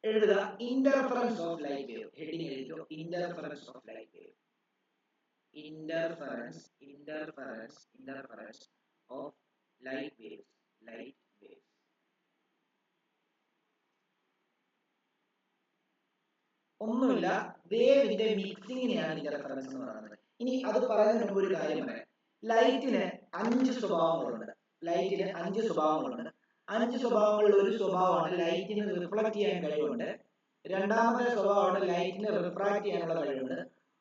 എഴുതുക interference of light wave. Heading എഴുതുക interference of light wave. Interference of light waves. ഒന്നുമില്ല, വേവിന്റെ മിക്സിങ്ങിനെയാണ് interference എന്ന് പറയുന്നത്. ഇനി അത് പറയുന്നതിന് മുമ്പ് ഒരു കാര്യം പറയാം. ലൈറ്റിന് 5 സ്വഭാവങ്ങളുണ്ട്. 5 സ്വഭാവങ്ങളിൽ ഒരു സ്വഭാവമാണ് ലൈറ്റിന് റിഫ്ലക്ട് ചെയ്യാൻ കഴിവുണ്ട്. രണ്ടാമത്തെ സ്വഭാവമാണ് ലൈറ്റിന് റിഫ്രാക്ട് ചെയ്യാനുള്ള കഴിവുണ്ട്.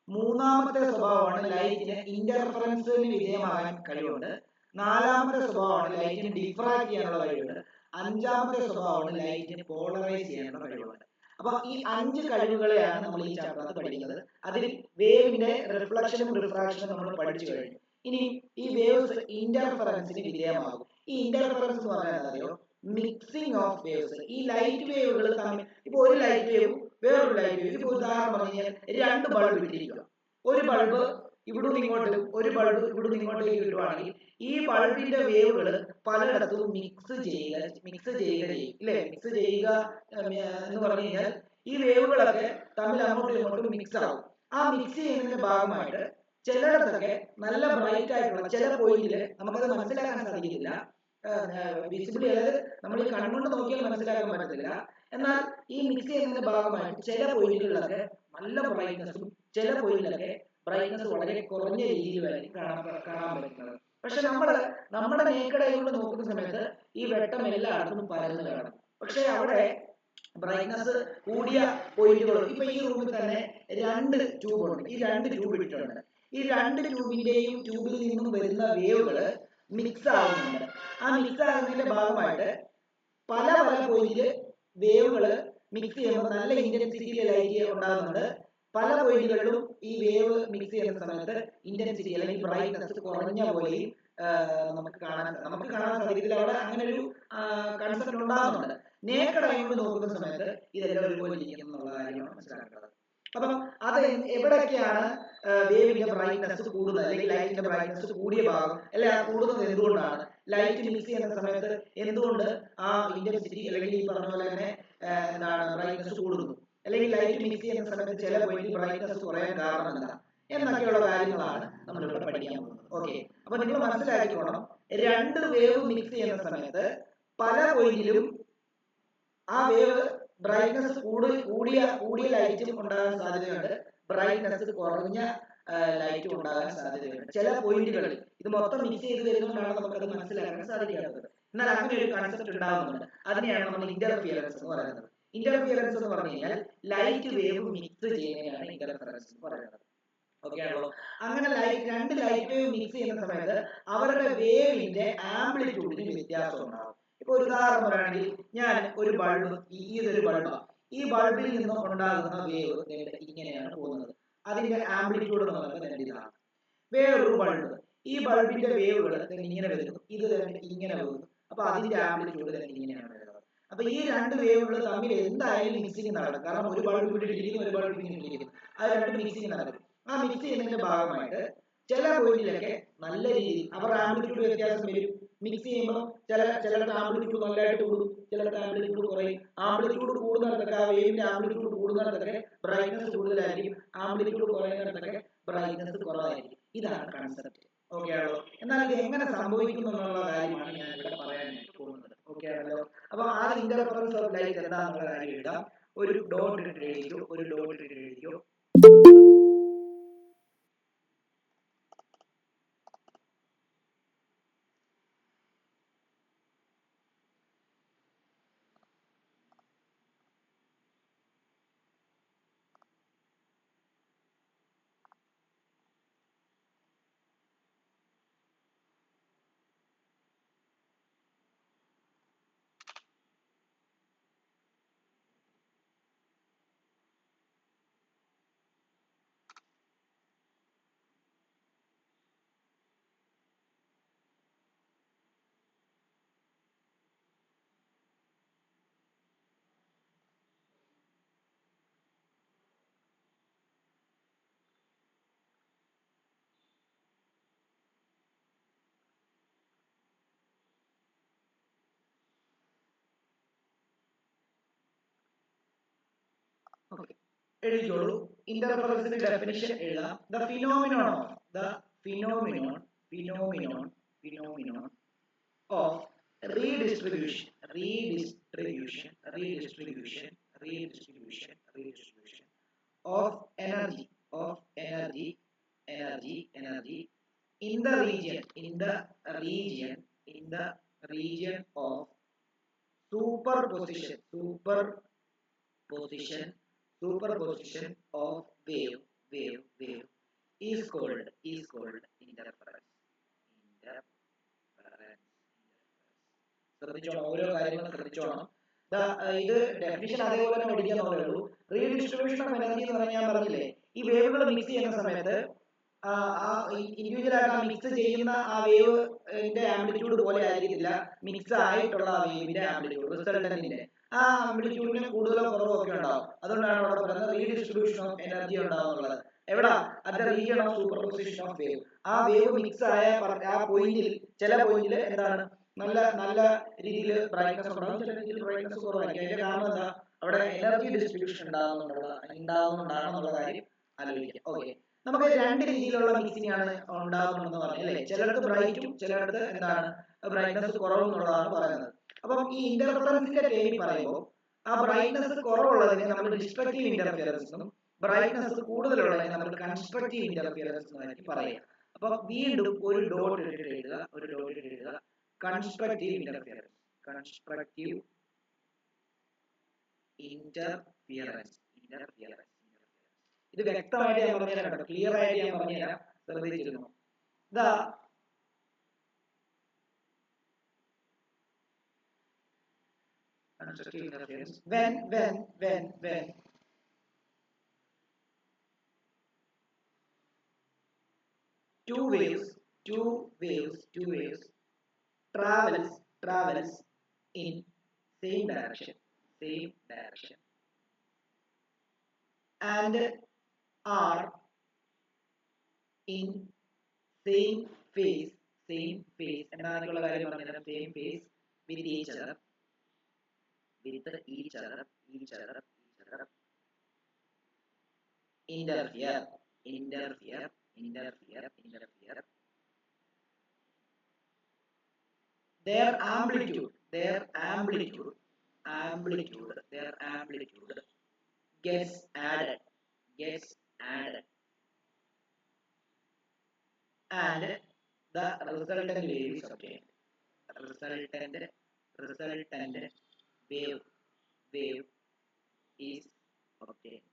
മൂന്നാമത്തെ സ്വഭാവമാണ് ലൈറ്റിന് ഇന്റർഫറൻസിന് വിധേയമാകാൻ കഴിവുണ്ട്. നാലാമത്തെ സ്വഭാവമാണ് ലൈറ്റിന് ഡിഫ്രാക്ട് ചെയ്യാനുള്ള കഴിവുണ്ട്. അഞ്ചാമത്തെ സ്വഭാവമാണ് ലൈറ്റിന് പോളറൈസ് ചെയ്യാനുള്ള കഴിവുണ്ട്. അപ്പൊ ഈ 5 കഴിവുകളെയാണ് നമ്മൾ ഈ ചാപ്റ്ററിൽ പഠിക്കുന്നത്. അതിൽ വേവിന്റെ റിഫ്ലക്ഷനും റിഫ്രാക്ഷനും നമ്മൾ പഠിച്ചു കഴിഞ്ഞു. ഇനി ഈ വേവ്സ് ഇന്റർഫറൻസിന് വിധേയമാകും. ഈ ഇന്റർഫറൻസ് എന്ന് പറഞ്ഞാൽ അറിയോ, മിക്സിംഗ് ഓഫ് വേവ്സ്. ഈ ലൈറ്റ് വേവുകൾ തമ്മിൽ, ഇപ്പൊ ഒരു ലൈറ്റ് വേവ് വേറൊരു ലൈറ്റ് വേവ്, ഇപ്പൊ ഉദാഹരണം പറഞ്ഞു കഴിഞ്ഞാൽ 2 ബൾബ് ഇട്ടിരിക്കുക. ഒരു ബൾബ് ഇവിടുന്ന് ഇങ്ങോട്ടും ഒരു ബൾബ് ഇവിടുന്ന് ഇങ്ങോട്ടേക്ക് കിട്ടുവാണെങ്കിൽ ഈ ബൾബിന്റെ വേവുകൾ പലയിടത്തും മിക്സ് ചെയ്യുക ഇല്ലേ? മിക്സ് ചെയ്യുക എന്ന് പറഞ്ഞു കഴിഞ്ഞാൽ ഈ വേവുകളൊക്കെ തമ്മിൽ അങ്ങോട്ടും ഇങ്ങോട്ടും മിക്സ് ആവും. ആ മിക്സ് ചെയ്യുന്നതിന്റെ ഭാഗമായിട്ട് ചിലയിടത്തൊക്കെ നല്ല ബ്രൈറ്റ് ആയിട്ടുള്ള ചില പോയിന്റില് നമുക്കത് മനസ്സിലാക്കാൻ സാധിക്കില്ല, വിസിബിളി, അതായത് നമ്മൾ ഈ കണ്ണുകൊണ്ട് നോക്കിയാൽ മനസ്സിലാക്കാൻ പറ്റത്തില്ല. എന്നാൽ ഈ മിക്സ് ചെയ്യുന്നതിന്റെ ഭാഗമായിട്ട് ചില പോയിന്റുകളിലൊക്കെ നല്ല ബ്രൈറ്റ്നസും ചില പോയിന്റിലൊക്കെ ബ്രൈറ്റ്നസ് വളരെ കുറഞ്ഞ രീതിയിലായിരിക്കും കാണാൻ പറ്റുന്നത്. പക്ഷെ നമ്മുടെ നേക്കഡ് ഐ കൊണ്ട് നോക്കുന്ന സമയത്ത് ഈ വെട്ടം എല്ലായിടത്തും പരന്നു കാണും. പക്ഷെ അവിടെ ബ്രൈറ്റ്നസ് കൂടിയ പോയിന്റുകൾ, ഇപ്പൊ ഈ റൂമിൽ തന്നെ 2 ട്യൂബ് ഉണ്ട്. ഈ 2 ട്യൂബ് ഇട്ടിട്ടുണ്ട്. ഈ 2 ട്യൂബിൽ നിന്നും വരുന്ന വേവുകൾ മിക്സ് ആകുന്നുണ്ട്. ആ മിക്സ് ആകുന്നതിന്റെ ഭാഗമായിട്ട് പല പോയിന്റില് വേവുകൾ മിക്സ് ചെയ്യുമ്പോൾ നല്ല ഇന്റൻസിറ്റിയിൽ ലൈറ്റ് ഉണ്ടാകുന്നുണ്ട്. പല പോയിന്റുകളിലും ഈ വേവ് മിക്സ് ചെയ്യുന്ന സമയത്ത് ഇന്റൻസിറ്റി അല്ലെങ്കിൽ ബ്രൈറ്റ്നസ് കുറഞ്ഞ പോലെയും നമുക്ക് കാണാൻ സാധിക്കത്തില്ല. അവിടെ അങ്ങനെ ഒരു കൺസെപ്റ്റ് ഉണ്ടാകുന്നുണ്ട്. നേക്കഡ് ഐ കൊണ്ട് നോക്കുന്ന സമയത്ത് ഇതെല്ലാം ഒരുപോലെ ഇരിക്കുന്നു എന്നുള്ള കാര്യമാണ് മനസ്സിലാക്കേണ്ടത്. അപ്പം അത് എവിടെയൊക്കെയാണ് വേവിന്റെ ബ്രൈറ്റ്നസ് കൂടുന്നത് അല്ലെങ്കിൽ ലൈറ്റിന്റെ ബ്രൈറ്റ്നസ് കൂടിയ ഭാഗം, അല്ലെ ആ കൂടുന്നത് എന്തുകൊണ്ടാണ്, ലൈറ്റ് മിക്സ് ചെയ്യുന്ന സമയത്ത് എന്തുകൊണ്ട് ആ ഇന്റൻസിറ്റി അല്ലെങ്കിൽ ഈ പറഞ്ഞ പോലെ തന്നെ എന്താണ് ബ്രൈറ്റ്നസ് കൂടുന്നു, അല്ലെങ്കിൽ ലൈറ്റ് മിക്സ് ചെയ്യുന്ന സമയത്ത് ചില പോയിന്റിൽ ബ്രൈറ്റ്നസ് കുറയാൻ കാരണം എന്താ എന്നൊക്കെയുള്ള കാര്യങ്ങളാണ് നമ്മൾ ഇവിടെ പഠിക്കാൻ പോകുന്നത്. ഓക്കെ, അപ്പൊ നിങ്ങൾ മനസ്സിലാക്കിക്കോണം, 2 വേവ് മിക്സ് ചെയ്യുന്ന സമയത്ത് പല പോയിന്റിലും ആ വേവ് ബ്രൈറ്റ്നസ് കൂടിയ ലൈറ്റും ഉണ്ടാകാൻ സാധ്യതയുണ്ട്, ബ്രൈറ്റ്നസ് കുറഞ്ഞ ലൈറ്റും ഉണ്ടാകാൻ സാധ്യതയുണ്ട് ചില പോയിന്റുകളിൽ. ഇത് മൊത്തം മിക്സ് ചെയ്ത് വരുന്നതുകൊണ്ടാണ് നമുക്കത് മനസ്സിലാക്കാൻ സാധിക്കാത്തത്. എന്നാൽ അങ്ങനെ ഒരു കൺസെപ്റ്റ് ഉണ്ടാകുന്നുണ്ട്. അതിനെയാണ് നമ്മൾ ഇന്റർഫിയറൻസ് എന്ന് പറയുന്നത്. ഇന്റർഫിയറൻസ് എന്ന് പറഞ്ഞു കഴിഞ്ഞാൽ ലൈറ്റ് വേവ് മിക്സ് ചെയ്യുന്നതിനാണ് ഇന്റർഫിയറൻസ് എന്ന് പറയുന്നത്. ഓക്കെ ആണല്ലോ? അങ്ങനെ 2 ലൈറ്റ് വേവ് മിക്സ് ചെയ്യുന്ന സമയത്ത് അവരുടെ വേവിന്റെ ആംപ്ലിറ്റ്യൂഡിന് വ്യത്യാസം ഉണ്ടാകും. ഇപ്പൊ ഒരു ഉദാഹരണം പറയുകയാണെങ്കിൽ, ഞാൻ ഒരു ബൾബ്, ഇതൊരു ബൾബാണ്, ഈ ബൾബിൽ നിന്നും ഉണ്ടാകുന്ന വേവ് ഇങ്ങനെയാണ് പോകുന്നത്. അതിന്റെ ആംപ്ലിറ്റ്യൂഡ് എന്ന് പറയുന്നത് ഇതാണ്. വേറൊരു ബൾബ്, ഈ ബൾബിന്റെ വേവുകൾ ഇങ്ങനെ വരുന്നു, ഇത് ഇങ്ങനെ പോകുന്നു. അപ്പൊ അതിന്റെ ആംപ്ലിറ്റ്യൂഡ് ഇങ്ങനെയാണ് വരുന്നത്. അപ്പൊ ഈ 2 വേവുകൾ തമ്മിൽ എന്തായാലും മിക്സിംഗ് നടക്കും. കാരണം ഒരു ബൾബ് ഇവിടെ ഇരിക്കുന്നു, ഒരു ബൾബ് ഇങ്ങനെ ഇരിക്കുന്നു, അത് 2 മിക്സിംഗ് നടക്കും. ആ മിക്സ് ചെയ്യുന്നതിന്റെ ഭാഗമായിട്ട് ചില പോയിന്റിലൊക്കെ നല്ല രീതിയിൽ അവരുടെ ആംപ്ലിറ്റ്യൂഡ് വ്യത്യാസം വരും. മിക്സ് ചെയ്യുമ്പോൾ ചിലരുടെ ആംപ്ലിറ്റ്യൂഡ് നല്ലതായിട്ട് കൂടും, ചിലരുടെ ആംപ്ലിറ്റ്യൂഡ് കുറയും. ആംപ്ലിറ്റ്യൂഡ് കൂടുന്നിടത്തൊക്കെ, ആ വേവിന്റെ ആംപ്ലിറ്റ്യൂഡ് കൂടുന്നിടത്തൊക്കെ ബ്രൈറ്റ്നസ് കൂടുതലായിരിക്കും, ആംപ്ലിറ്റ്യൂഡ് കുറയുന്നിടത്തൊക്കെ ബ്രൈറ്റ്നസ് കുറവായിരിക്കും. ഇതാണ് കൺസെപ്റ്റ്. ഓക്കെ ആണല്ലോ? എന്നാൽ ഇത് എങ്ങനെ സംഭവിക്കുന്നു എന്നുള്ള കാര്യമാണ് ഞാൻ ഇവിടെ പറയാനായിട്ട് പോകുന്നത്. ഓക്കെ ആണല്ലോ? അപ്പൊ ആ ഇന്റർഫറൻസ് ഓഫ് ലൈറ്റ് എന്താണെന്നുള്ള കാര്യം എഴുതാം. ഒരു ഡോട്ട് ഇട്ട് എഴുതിയോ. ഓക്കെ, എഴുതിക്കോളൂ. ഇന്റർഫറൻസിന്റെ ഡെഫിനിഷൻ എഴുതാം. The phenomenon of redistribution of energy in the region of superposition of wave is called interference. ശ്രദ്ധിച്ചോണം, ഓരോ കാര്യങ്ങളും ശ്രദ്ധിച്ചോണം. ഇത് ഡെഫിനിഷൻ അതേപോലെ തന്നെ പഠിക്കാന്നുള്ളേ ഉള്ളൂ. റീഡിസ്ട്രിബ്യൂഷൻ ഓഫ് എനർജി എന്ന് പറഞ്ഞാൽ ഞാൻ പറഞ്ഞില്ലേ, ഈ വേവുകൾ മിക്സ് ചെയ്യുന്ന സമയത്ത് ഇൻഡിവിജ്വൽ ആയിട്ട് ആ മിക്സ് ചെയ്യുന്ന ആ വേവിന്റെ ആംപ്ലിറ്റ്യൂഡ് പോലെ ആയിരിക്കില്ല മിക്സ് ആയിട്ടുള്ള ആ വേവിന്റെ ആംപ്ലിറ്റ്യൂഡ്, റിസൾട്ടന്റിന്റെ ആ ആംപ്ലിറ്റ്യൂഡിന് കൂടുതലോ കുറവോ ഒക്കെ ഉണ്ടാവും. അതുകൊണ്ടാണ് അവിടെ പറയുന്നത് റീഡിസ്ട്രിബ്യൂഷൻ ഓഫ് എനർജി ഉണ്ടാവുന്നുള്ളത്. എവിടാ? At the region of superposition of wave. ആ വേവ് മിക്സ് ആയ ആ പോയിന്റിൽ, ചില പോയിന്റിൽ എന്താണ് നല്ല രീതിയിൽ ബ്രൈറ്റ്നസ് ഉണ്ടാകും, ചില രീതിയിൽ ബ്രൈറ്റ്നസ് കുറവായിരിക്കും. അതിന്റെ കാരണം എന്താ? അവിടെ എനർജി ഡിസ്ട്രിബ്യൂഷൻ ഉണ്ടാകുന്നുള്ള കാര്യം ആലോചിക്കാം. ഓക്കെ, നമുക്ക് രണ്ട് രീതിയിലുള്ള മിക്സിംഗ് ആണ് ഉണ്ടാകുന്നതെന്ന് പറഞ്ഞു അല്ലേ. ചിലടത്ത് ബ്രൈറ്റും ചിലടത്ത് എന്താണ് ബ്രൈറ്റ്നസ് കുറവും എന്നുള്ളതാണ് പറയുന്നത്. അപ്പം ഈ ഇന്റർഫറൻസിന്റെ ടേമിൽ പറയുമ്പോൾ ആ ബ്രൈറ്റ്നസ് കുറവുള്ളതിനെ നമ്മൾ ഡിസ്ട്രക്റ്റീവ് ഇന്റർഫിയറൻസ് എന്നും ബ്രൈറ്റ്നസ് കൂടുതലുള്ളതിനെ നമ്മൾ കൺസ്ട്രക്റ്റീവ് ഇന്റർഫിയറൻസ് എന്നായിരിക്കും പറയുക. അപ്പൊ വീണ്ടും ഒരു ഡോട്ട് ഇട്ടിട്ട് എഴുതുക, constructive interference. ഇത് വ്യക്തമായിട്ട് ഞാൻ പറഞ്ഞുതരാം, ക്ലിയർ ആയിട്ട് ഞാൻ പറഞ്ഞുതരാം, ശ്രദ്ധിച്ചിരുന്നു. Constructive interference when two waves travels in same direction and are in same phase എന്നാണെന്നുള്ള കാര്യം പറഞ്ഞാൽ same phase with each other interfere their amplitude gets added and the resultant wave is obtained. Resultant wave is obtained.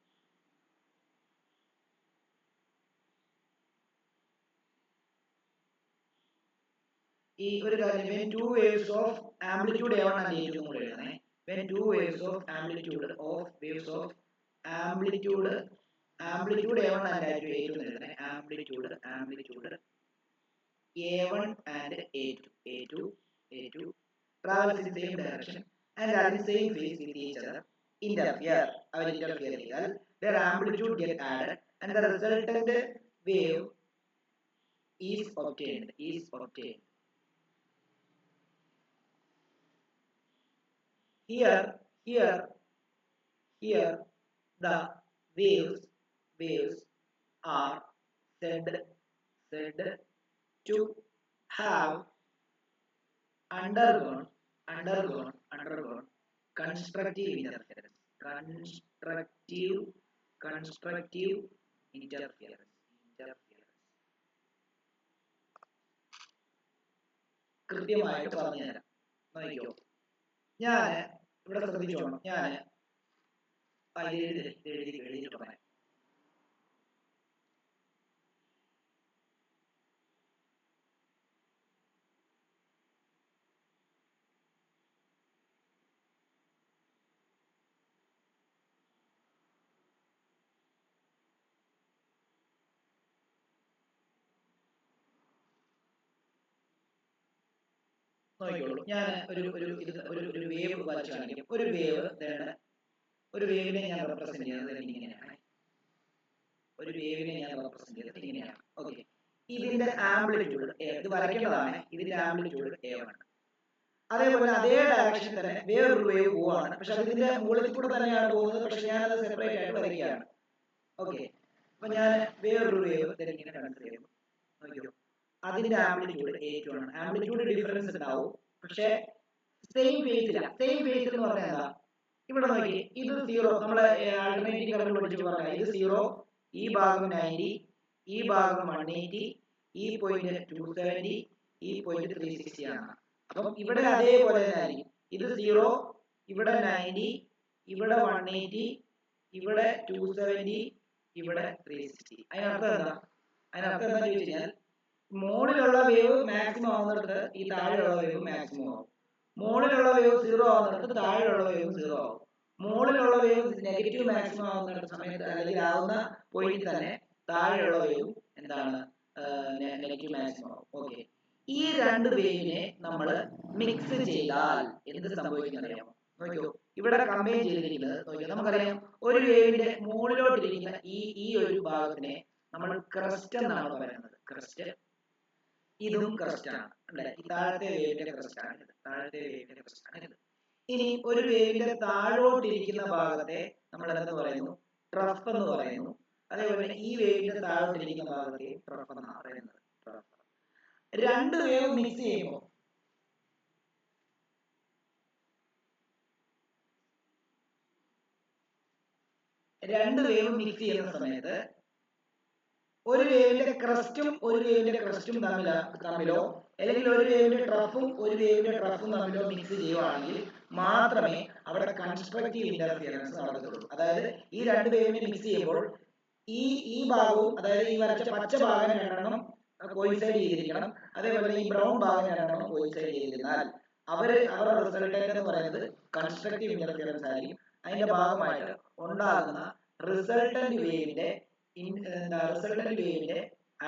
ഈ ഒരു കാര്യം, when two waves of amplitude A1 and A2 കൂടെ എഴുതണേ. when two waves of amplitude A1 and A2 എഴുതണേ. amplitude A1 and A2 travels in same direction and are in same phase with each other. interfere ചെയ്താൽ their amplitude get added and the resultant wave is obtained. Here the waves are said to have undergone constructive interference. കൃത്യമായിട്ട് പറഞ്ഞുതരാം, നോക്കിക്കോ. ഞാൻ ഇവിടെ ശ്രദ്ധിച്ചോണം, ഞാൻ എഴുതിയിട്ട് പറയാം. നോക്കിക്കോളൂ, ഞാൻ ഒരു വേവ് വരച്ച് കാണിക്കും. ഒരു വേവിനെ ഞാൻ റെപ്രസെന്റ് ചെയ്യുന്നത് ഇങ്ങനെയാണ്. ഓക്കെ, ഇതിന്റെ ആംപ്ലിറ്റ്യൂഡ് ഇത് വരയ്ക്കേണ്ടതാണ്. ഇതിന്റെ ആംപ്ലിറ്റ്യൂഡ് A1 ആണ്. അതേപോലെ അതേ ഡയറക്ഷനിൽ തന്നെ വേറൊരു വേവ് പോവാണ്. പക്ഷെ അതിന്റെ മുകളിൽ കൂടെ തന്നെയാണ് പോകുന്നത്. പക്ഷെ ഞാനത് സെപ്പറേറ്റ് ആയിട്ട് വരയ്ക്കുകയാണ്. ഓക്കെ, അപ്പൊ ഞാൻ വേറൊരു വേവ് ഇങ്ങനെ കൺസിഡർ ചെയ്യുന്നു. നോക്കിയോ, അതിന്റെ ആംപ്ലിറ്റ്യൂഡ് A2 ആണ്. ആംപ്ലിറ്റ്യൂഡ് ഡിഫറൻസ് ഉണ്ടാവും, പക്ഷെ സെയിം ഫേസില്ല. സെയിം ഫേസിൽ എന്ന് പറഞ്ഞാൽ എന്താ? ഇവിടെ നോക്കി, ഇത് 0, നമ്മളെ ആൾട്ടർനേറ്റീവ് കറന്റ് പഠിച്ചു പറഞ്ഞാൽ ഇത് 0, ഈ ഭാഗം 90, ഈ ഭാഗം 180, ഈ പോയിന്റ് 270, ഈ പോയിന്റ് 360 ആണ്. അപ്പം ഇവിടെ അതേപോലെ തന്നെ ആയിരിക്കും. ഇത് 0, ഇവിടെ 90, ഇവിടെ 180, ഇവിടെ 270, ഇവിടെ 360. അതിനർത്ഥം എന്താ? അതിനർത്ഥം എന്താ ചോദിച്ചു കഴിഞ്ഞാൽ, മോളിലുള്ള വേവ് മാക്സിമം ആവുന്നിടത്ത് ഈ താഴെയുള്ള വേവ് മാക്സിമം ആവും. മോളിലുള്ള വേവ് 0 ആവുന്നിടത്ത് താഴെയുള്ള വേവ് 0 ആവും. മോളിലുള്ള വേവ് നെഗറ്റീവ് മാക്സിമം ആവുന്ന സമയത്ത് അല്ലെങ്കിൽ ആവുന്ന പോയിന്റ് തന്നെ താഴെയുള്ള വേവ് എന്താണ്, നെഗറ്റീവ് മാക്സിമം ആവും. ഓക്കെ, ഈ രണ്ട് വേവിനെ നമ്മൾ മിക്സ് ചെയ്താൽ എന്ത് സംഭവിക്കുന്നറിയാമോ? നോക്കിയോ, ഇവിടെ കമ്പൈൻ ചെയ്തിരിക്കുന്നത് നോക്കിയോ, നമുക്കറിയാം ഒരു വേവിന്റെ മുകളിലോട്ടിരിക്കുന്ന ഈ ഒരു ഭാഗത്തിനെ നമ്മൾ ക്രസ്റ്റ് എന്നാണ് പറയുന്നത്. ക്രസ്റ്റ്, ഇതും ക്രസ്റ്റ് ആണ് അല്ലെ? ഈ താഴത്തെ വേവിന്റെ ക്രസ്റ്റ് ആണ് ഇത്. താഴത്തെ വേവിന്റെ ക്രസ്റ്റ് ആണ് ഇത്. ഇനി ഒരു വേവിന്റെ താഴോട്ടിരിക്കുന്ന ഭാഗത്തെ നമ്മൾ എന്തെന്ന് പറയുന്നു? ട്രഫ് എന്ന് പറയുന്നു. അതേപോലെ ഈ വേവിന്റെ താഴോട്ടിരിക്കുന്ന ഭാഗത്തെ ട്രഫ് എന്നാണ് പറയുന്നത്. രണ്ട് വേവ് മിക്സ് ചെയ്യുമ്പോൾ ചെയ്യുന്ന സമയത്ത് ഒരു വേവിന്റെ ക്രസ്റ്റും ഒരു വേവിന്റെ ക്രസ്റ്റും തമ്മിലോ അല്ലെങ്കിൽ ഒരു വേവിന്റെ ട്രഫും ഒരു വേവിന്റെ ട്രഫും തമ്മിലോ മിക്സ് ചെയ്യുവാണെങ്കിൽ മാത്രമേ അവിടെ കൺസ്ട്രക്റ്റീവ് ഇന്റർഫിയറൻസ് നടക്കത്തുള്ളൂ. അതായത് ഈ രണ്ട് വേവിനെ മിക്സ് ചെയ്യുമ്പോൾ ഈ ഭാഗവും, അതായത് ഈ വരച്ച പച്ച ഭാഗം രണ്ടെണ്ണം കോയിൻസൈഡ് ചെയ്തിരിക്കണം. അതേപോലെ ഈ ബ്രൗൺ ഭാഗം രണ്ടെണ്ണം കോയിൻസൈഡ് ചെയ്തിരുന്നാൽ അവരുടെ റിസൾട്ടന്റ് എന്ന് പറയുന്നത് കൺസ്ട്രക്റ്റീവ് ഇന്റർഫിയറൻസ് ആയിരിക്കും. അതിന്റെ ഭാഗമായിട്ട് ഉണ്ടാകുന്ന റിസൾട്ടന്റ് വേവിന്റെ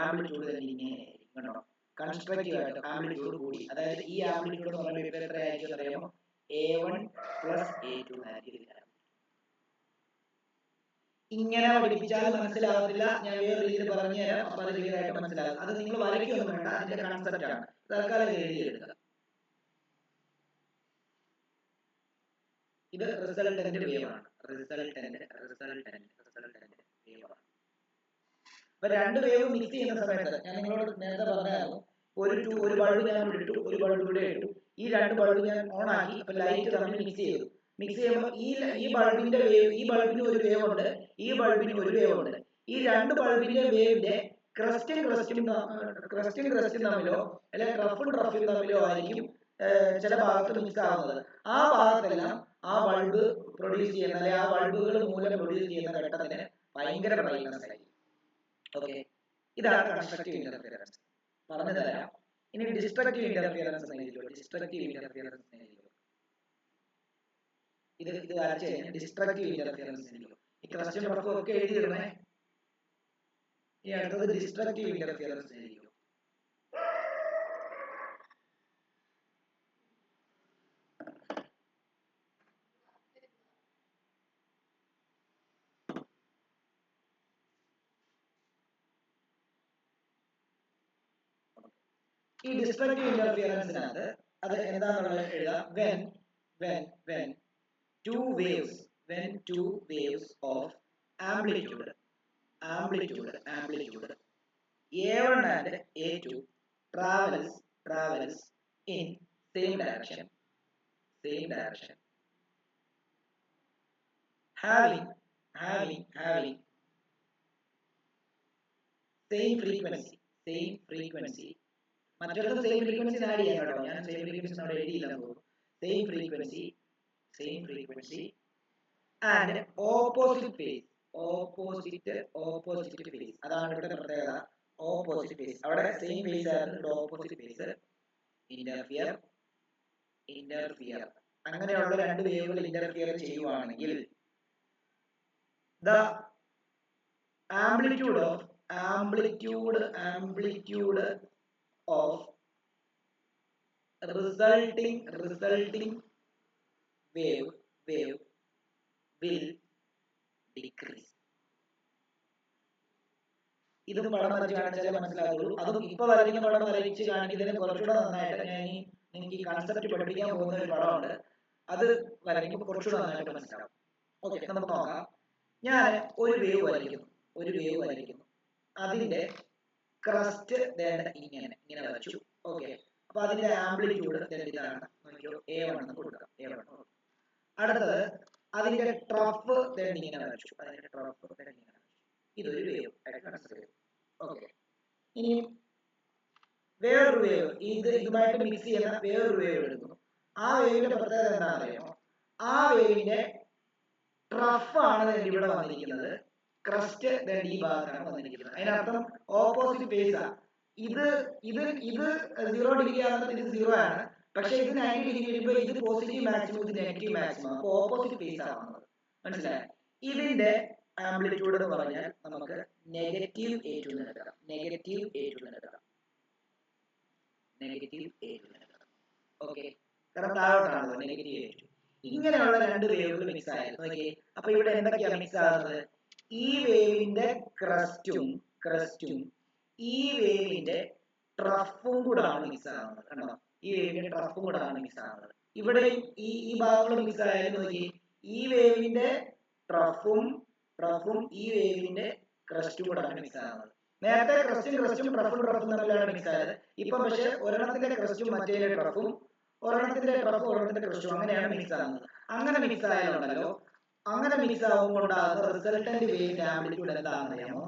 ആംപ്ലിറ്റ്യൂഡ് തന്നെ ഇങ്ങനെയായിരിക്കും കേട്ടോ. കൺസ്ട്രക്റ്റീവ് ആയിട്ട് ആംപ്ലിറ്റ്യൂഡ് കൂടി, അതായത് ഈ ആംപ്ലിറ്റ്യൂഡ് എന്ന് പറയുമ്പോൾ ഇപ്പോൾ എത്രയായിരിക്കും അറിയാമോ? A1 + A2 ആയിരിക്കും. ഇങ്ങനെ പഠിപ്പിച്ചാൽ മനസ്സിലാവത്തില്ല, ഞാൻ വേറെ രീതിയിൽ പറഞ്ഞു തരാം, അപ്പൊ അത് ക്ലിയർ ആയിട്ട് മനസ്സിലാകും. അത് നിങ്ങൾ വരയ്ക്കൊന്നും വേണ്ട, അതിന്റെ കൺസെപ്റ്റ് ആണ്. തൽക്കാലം എഴുതിയെടുക്കുക. ഇത് റിസൾട്ടന്റ് വേവ് ആണ്. റിസൾട്ടന്റ് വേവ് ആണ്. അപ്പൊ രണ്ട് വേവ് മിക്സ് ചെയ്യുന്ന സമയത്ത് ഞാൻ നിങ്ങളോട് നേരത്തെ പറഞ്ഞായിരുന്നു, ഒരു ബൾബ് ഞാൻ ഇവിടെ ഇട്ടു, ഒരു ബൾബ് ഇവിടെ ഇട്ടു. ഈ രണ്ട് ബൾബ് ഞാൻ ഓൺ ആക്കി, അപ്പൊ ലൈറ്റ് തമ്മിൽ മിക്സ് ചെയ്തു. മിക്സ് ചെയ്യുമ്പോൾ ഈ ബൾബിന്റെ വേവ്, ഈ ബൾബിന് ഒരു വേവ് ഉണ്ട്, ഈ ബൾബിന് ഒരു വേവ് ഉണ്ട്. ഈ രണ്ട് ബൾബിന്റെ വേവിന്റെ ക്രസ്റ്റും ക്രസ്റ്റും തമ്മിലോ അല്ലെങ്കിൽ ട്രഫും തമ്മിലോ ആയിരിക്കും ചില ഭാഗത്ത് മിക്സ് ആവുന്നത്. ആ ഭാഗത്തെല്ലാം ആ ബൾബ് പ്രൊഡ്യൂസ് ചെയ്യുന്ന അല്ലെങ്കിൽ ആ ബൾബുകൾ മൂലം പ്രൊഡ്യൂസ് ചെയ്യുന്ന ഘട്ടത്തിന് ഭയങ്കര ബ്രൈറ്റ്നസ് ആയിരിക്കും. ഓക്കെ, ഇതാണ് കൺസ്ട്രക്റ്റീവ് ഇന്റർഫിയറൻസ്. പറഞ്ഞു തരാം. ഇനി ഡിസ്ട്രക്റ്റീവ് ഇന്റർഫിയറൻസ് ഇത് വരച്ച് കഴിഞ്ഞാൽ ഡിസ്ട്രക്റ്റീവ് ഇന്റർഫിയറൻസ്. ഈ ക്വസ്റ്റ്യൻ റഫ് ഒക്കെ എഴുതിയിടണേ. ഈ അടുത്തത് ഡിസ്ട്രക്റ്റീവ് ഇന്റർഫിയറൻസ് ആയിരിക്കും. ഈ ഡിസ്ട്രക്റ്റീവ് ഇന്റർഫിയറൻസിനകത്ത് അത് എന്താണെന്നുള്ളത് എഴുതാം. when two waves of amplitude A1 and A2 travels in same direction having same frequency. മറ്റൊരു സെയിം ഫ്രീക്വൻസി ആഡ് ചെയ്യാം കേട്ടോ. ഞാൻ സെയിം ഫ്രീക്വൻസി അവിടെ എഴുതിയില്ല. Same frequency and opposite phase. അതാണ് ഇവിടുത്തെ പ്രത്യേകത. Opposite phase. അവിടെ സെയിം ഫേസ് ആയിരുന്നു, ഓപ്പോസിറ്റ് ഫേസ്. ഇന്റർഫിയർ അങ്ങനെയുള്ള രണ്ട് വേവുകൾ ഇന്റർഫിയർ ചെയ്യുവാണെങ്കിൽ the amplitude of resulting wave will decrease. ഇതും പടം വരച്ച് കാണിച്ചാലേ മനസ്സിലാകുള്ളൂ. അതും ഇപ്പൊ വരയ്ക്കുന്ന പടം വരച്ച് കാണിക്കുന്നതിന് കുറച്ചുകൂടെ നന്നായിട്ട് ഞാൻ നിങ്ങൾക്ക് ഈ കൺസെപ്റ്റ് പഠിപ്പിക്കാൻ പോകുന്ന ഒരു പടമുണ്ട്, അത് വരയ്ക്കുമ്പോൾ കുറച്ചുകൂടെ നന്നായിട്ട് മനസ്സിലാവും. ഓക്കെ, നമുക്ക് നോക്കാം. ഞാൻ ഒരു വേവ് വരയ്ക്കുന്നു. അതിന്റെ ക്രസ്റ്റ് ഇങ്ങനെ വരച്ചു. ഓക്കെ, അപ്പൊ അതിന്റെ ആംപ്ലിറ്റ്യൂഡ് ഇതാണ്. നോക്കിയോ, A1 എന്ന് കൊടുക്കാം. A1. അടുത്തത് അതിന്റെ ട്രഫ് ഇങ്ങനെ വരച്ചു. ഇതൊരു വേവ് ആയിട്ട് കൺസിഡർ ചെയ്തു. ഓക്കെ, ഇനി വേറൊരു വേവ്, ഇതുമായിട്ട് മിക്സ് ചെയ്യുന്ന വേറൊരു വേവ് എടുക്കുന്നു. ആ വേവിന്റെ പ്രത്യേകത എന്താണെന്നറിയാമോ? ആ വേവിന്റെ ട്രഫ് ആണ് ഇവിടെ വന്നിരിക്കുന്നത്, ക്രസ്റ്റ് ഈ ഭാഗത്താണ് വന്നിരിക്കുന്നത്. അതിനർത്ഥം ഓപ്പോസിറ്റ് ഫേസ് ആണ്. ഇത് 0 ഡിഗ്രി ആകുമ്പോൾ ഇത് 0 ആണ്. പക്ഷെ ഇത് 90 ഡിഗ്രി വരുമ്പോൾ ഇത് പോസിറ്റീവ് മാക്സിമം, ഇത് നെഗറ്റീവ് മാക്സിമം. അപ്പോൾ ഓപ്പോസിറ്റ് ഫേസ് ആണ്. മനസ്സിലായോ? ഇതിന്റെ ആംപ്ലിറ്റ്യൂഡ് എന്ന് പറഞ്ഞാൽ നമുക്ക് നെഗറ്റീവ് A2 എന്ന് എടുക്കാം. ഓക്കെ, കാരണം താഴോട്ടാണല്ലോ നെഗറ്റീവ് A2. ഇങ്ങനെയുള്ള രണ്ട് വേവുകൾ മിക്സ് ആയിരുന്നു. നോക്കിയേ, അപ്പൊ ഇവിടെ എന്തൊക്കെയാണ് മിക്സ് ആകുന്നത്? ഈ വേവിന്റെ ക്രസ്റ്റും ഈ വേവിന്റെ ട്രഫും കൂടാണ് മിക്സ് ആകുന്നത്. കണ്ടോ, ഈ വേവിന്റെ ട്രഫും കൂടാണ് മിക്സ് ആകുന്നത്. ഇവിടെ ഈ ഭാഗങ്ങൾ മിക്സ് ആയാലും നോക്കി, ഈ വേവിന്റെ ട്രഫും ഈ വേവിന്റെ ക്രസ്റ്റും കൂടാണ് മിക്സ് ആകുന്നത്. നേരത്തെ ക്രസ്റ്റും ട്രഫും തമ്മിലാണ് മിക്സ് ആയത്. ഇപ്പം പക്ഷെ ഒരെണ്ണത്തിന്റെ ക്രസ്റ്റും മറ്റേ ട്രഫും, ഒരെണ്ണത്തിന്റെ ട്രഫും ഒരെണ്ണത്തിന്റെ ക്രസ്റ്റും, അങ്ങനെയാണ് മിക്സ് ആകുന്നത്. അങ്ങനെ മിക്സ് ആയാലുണ്ടല്ലോ, അങ്ങനെ മിക്സ് ആകുമ്പോൾ ഉണ്ടാകുന്ന റിസൾട്ടന്റ് വേവിന്റെ ആംപ്ലിറ്റ്യൂഡ് എന്താണെന്നറിയാമോ?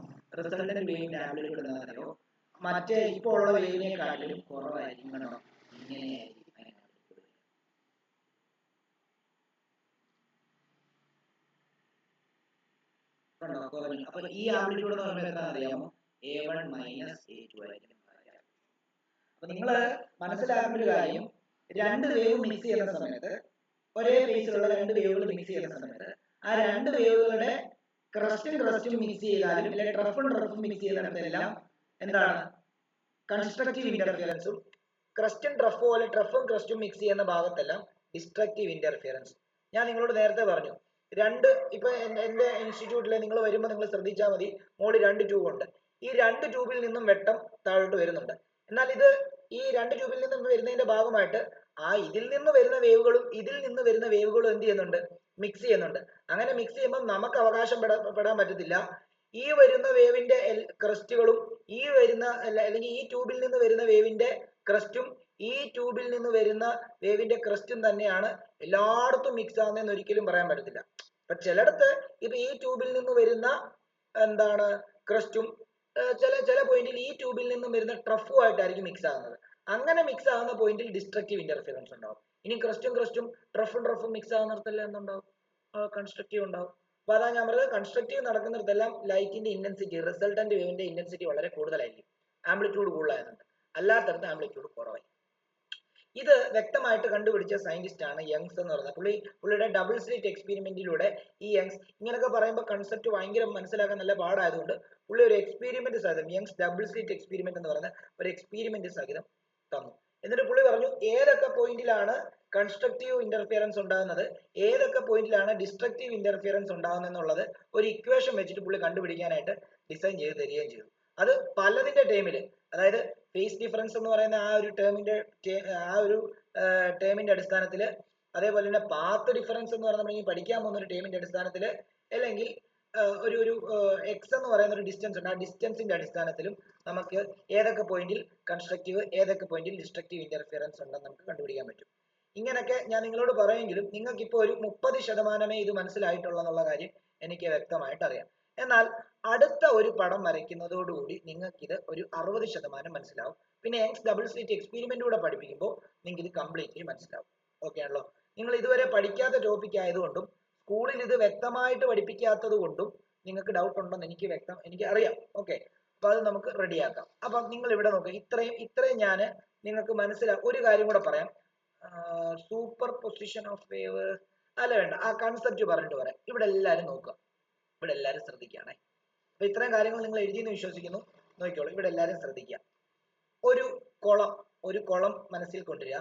മറ്റേ ഇപ്പോൾ ഉള്ള വേവിനെക്കാട്ടിലും കുറവായിരിക്കും. കണ്ടോ, ഇങ്ങനെയായിരിക്കും. കണ്ടോ, കുറഞ്ഞു. അപ്പൊ ഈ ആംപ്ലിറ്റ്യൂഡ് എന്ന് പറയുമ്പോൾ എന്താണെന്നറിയാമോ? A1 മൈനസ് A2 ആയിരിക്കും. അപ്പൊ നിങ്ങൾ മനസ്സിലാക്കേണ്ട ഒരു കാര്യം, രണ്ട് വേവ് മിക്സ് ചെയ്യുന്ന സമയത്ത്, ഒരേ ഫേസിലുള്ള രണ്ട് വേവുകൾ മിക്സ് ചെയ്യുന്ന സമയത്ത്, ആ രണ്ട് വേവുകളുടെ ക്രസ്റ്റും മിക്സ് ചെയ്താലും, അല്ലെങ്കിൽ ട്രഫും മിക്സ് ചെയ്യുന്നിടത്തെല്ലാം എന്താണ് കൺസ്ട്രക്റ്റീവ് ഇന്റർഫിയറൻസും, ക്രസ്റ്റും ക്രസ്റ്റും മിക്സ് ചെയ്യുന്ന ഭാഗത്തെല്ലാം ഡിസ്ട്രക്റ്റീവ് ഇന്റർഫിയറൻസ്. ഞാൻ നിങ്ങളോട് നേരത്തെ പറഞ്ഞു, ഇപ്പൊ എന്റെ ഇൻസ്റ്റിറ്റ്യൂട്ടിൽ നിങ്ങൾ വരുമ്പോൾ നിങ്ങൾ ശ്രദ്ധിച്ചാൽ മതി, മോളിൽ 2 ട്യൂബ് ഉണ്ട്. ഈ 2 ട്യൂബിൽ നിന്നും വെട്ടം താഴോട്ട് വരുന്നുണ്ട്. എന്നാൽ ഈ 2 ട്യൂബിൽ നിന്നും വരുന്നതിന്റെ ഭാഗമായിട്ട് ഇതിൽ നിന്ന് വരുന്ന വേവുകളും എന്ത് ചെയ്യുന്നുണ്ട്? മിക്സ് ചെയ്യുന്നുണ്ട്. അങ്ങനെ മിക്സ് ചെയ്യുമ്പോൾ നമുക്ക് അവകാശപ്പെടാൻ പറ്റത്തില്ല, ഈ വരുന്ന വേവിന്റെ ക്രസ്റ്റുകളും അല്ലെങ്കിൽ ഈ ട്യൂബിൽ നിന്ന് വരുന്ന വേവിന്റെ ക്രസ്റ്റും ഈ ട്യൂബിൽ നിന്ന് വരുന്ന വേവിന്റെ ക്രസ്റ്റും തന്നെയാണ് എല്ലായിടത്തും മിക്സ് ആവുന്നതെന്ന് ഒരിക്കലും പറയാൻ പറ്റത്തില്ല. അപ്പൊ ചിലടത്ത് ഇപ്പൊ ഈ ട്യൂബിൽ നിന്ന് വരുന്ന ക്രസ്റ്റും ചില പോയിന്റിൽ ഈ ട്യൂബിൽ നിന്നും വരുന്ന ട്രഫുമായിട്ടായിരിക്കും മിക്സ് ആകുന്നത്. അങ്ങനെ മിക്സ് ആകുന്ന പോയിന്റിൽ ഡിസ്ട്രക്റ്റീവ് ഇന്റർഫിയറൻസ് ഉണ്ടാവും. ഇനി ക്രസ്റ്റും ട്രഫും മിക്സ് ആകുന്നിടത്തെല്ലാം എന്തുണ്ടാവും? കൺസ്ട്രക്റ്റീവ് ഉണ്ടാവും. അപ്പൊ അതാ ഞാൻ പറഞ്ഞത്, കൺസ്ട്രക്റ്റീവ് നടക്കുന്നിടത്തെല്ലാം ലൈറ്റിന്റെ ഇന്റൻസിറ്റി, റിസൾട്ടന്റ് വേവിന്റെ ഇന്റൻസിറ്റി വളരെ കൂടുതലായിരിക്കും, ആംപ്ലിറ്റ്യൂഡ് കൂടുതലായതുകൊണ്ട്. അല്ലാത്തടത്ത് ആംപ്ലിറ്റ്യൂഡ് കുറവായി. ഇത് വ്യക്തമായിട്ട് കണ്ടുപിടിച്ച സയന്റിസ്റ്റ് ആണ് യങ്സ് എന്ന് പറയുന്നത്. പുള്ളിയുടെ ഡബിൾ സ്ലിറ്റ് എക്സ്പെരിമെന്റിലൂടെ ഈ യങ്സ്, ഇങ്ങനെയൊക്കെ പറയുമ്പോൾ കൺസെപ്റ്റ് ഭയങ്കര മനസ്സിലാക്കാൻ നല്ല പാടായതുകൊണ്ട് പുള്ളി ഒരു എക്സ്പെരിമെന്റ് സഹിതം, യങ്സ് ഡബിൾ സ്ലിറ്റ് എക്സ്പെരിമെന്റ് എന്ന് പറയുന്ന ഒരു എക്സ്പെരിമെന്റ് സഹിതം തന്നു. എന്നിട്ട് പുള്ളി പറഞ്ഞു ഏതൊക്കെ പോയിന്റിലാണ് കൺസ്ട്രക്റ്റീവ് ഇന്റർഫിയറൻസ് ഉണ്ടാകുന്നത്, ഏതൊക്കെ പോയിന്റിലാണ് ഡിസ്ട്രക്റ്റീവ് ഇന്റർഫിയറൻസ് ഉണ്ടാകുന്നത് എന്നുള്ളത് ഒരു ഇക്വേഷൻ വെച്ചിട്ട് പുള്ളി കണ്ടുപിടിക്കാനായിട്ട് ഡിസൈൻ ചെയ്ത് തരികയും ചെയ്തു. അത് പലതിന്റെ ടേമില്, അതായത് ഫേസ് ഡിഫറൻസ് എന്ന് പറയുന്ന ആ ഒരു ടേമിന്റെ അടിസ്ഥാനത്തിൽ, അതേപോലെ തന്നെ പാത്ത് ഡിഫറൻസ് എന്ന് പറയുന്നത് നമ്മൾ പഠിക്കാൻ പോകുന്ന ഒരു ടേമിന്റെ അടിസ്ഥാനത്തിൽ, അല്ലെങ്കിൽ ഒരു എക്സ് എന്ന് പറയുന്ന ഒരു ഡിസ്റ്റൻസ് ഉണ്ട്, ആ ഡിസ്റ്റൻസിന്റെ അടിസ്ഥാനത്തിലും നമുക്ക് ഏതൊക്കെ പോയിന്റിൽ കൺസ്ട്രക്റ്റീവ് ഏതൊക്കെ പോയിന്റിൽ ഡിസ്ട്രക്റ്റീവ് ഇന്റർഫിയറൻസ് ഉണ്ടെന്ന് നമുക്ക് കണ്ടുപിടിക്കാൻ പറ്റും. ഇങ്ങനെയൊക്കെ ഞാൻ നിങ്ങളോട് പറയുമെങ്കിലും നിങ്ങൾക്ക് ഇപ്പോൾ ഒരു 30% ഇത് മനസ്സിലായിട്ടുള്ള എന്നുള്ള കാര്യം എനിക്ക് വ്യക്തമായിട്ട് അറിയാം. എന്നാൽ അടുത്ത ഒരു പടം വരയ്ക്കുന്നതോടുകൂടി നിങ്ങൾക്ക് ഇത് ഒരു 60% മനസ്സിലാവും. പിന്നെ യങ്സ് ഡബിൾ സ്ലിറ്റ് എക്സ്പെരിമെന്റ് കൂടെ പഠിപ്പിക്കുമ്പോൾ നിങ്ങൾക്ക് ഇത് കംപ്ലീറ്റ്ലി മനസ്സിലാവും. ഓക്കെ ആണല്ലോ? നിങ്ങൾ ഇതുവരെ പഠിക്കാത്ത ടോപ്പിക് ആയതുകൊണ്ടും സ്കൂളിൽ ഇത് വ്യക്തമായിട്ട് പഠിപ്പിക്കാത്തത് കൊണ്ടും നിങ്ങൾക്ക് ഡൗട്ട് ഉണ്ടെന്ന് എനിക്ക് അറിയാം. ഓക്കെ, അപ്പൊ അത് നമുക്ക് റെഡിയാക്കാം. അപ്പൊ നിങ്ങൾ ഇവിടെ നോക്കുക, ഇത്രയും ഞാൻ നിങ്ങൾക്ക് ഒരു കാര്യം കൂടെ പറയാം. സൂപ്പർ പൊസിഷൻ ഓഫ് വേവ് അല്ല, വേണ്ട, ആ കൺസെപ്റ്റ് പറഞ്ഞിട്ട് പറയാം. ഇവിടെ എല്ലാവരും നോക്കുക, ഇവിടെ എല്ലാവരും ശ്രദ്ധിക്കുകയാണേ. അപ്പൊ ഇത്രയും കാര്യങ്ങൾ നിങ്ങൾ എഴുതിയെന്ന് വിശ്വസിക്കുന്നു. നോക്കിക്കോളൂ, ഇവിടെ എല്ലാവരും ശ്രദ്ധിക്കുക. ഒരു കുളം മനസ്സിൽ കൊണ്ടുവരിക.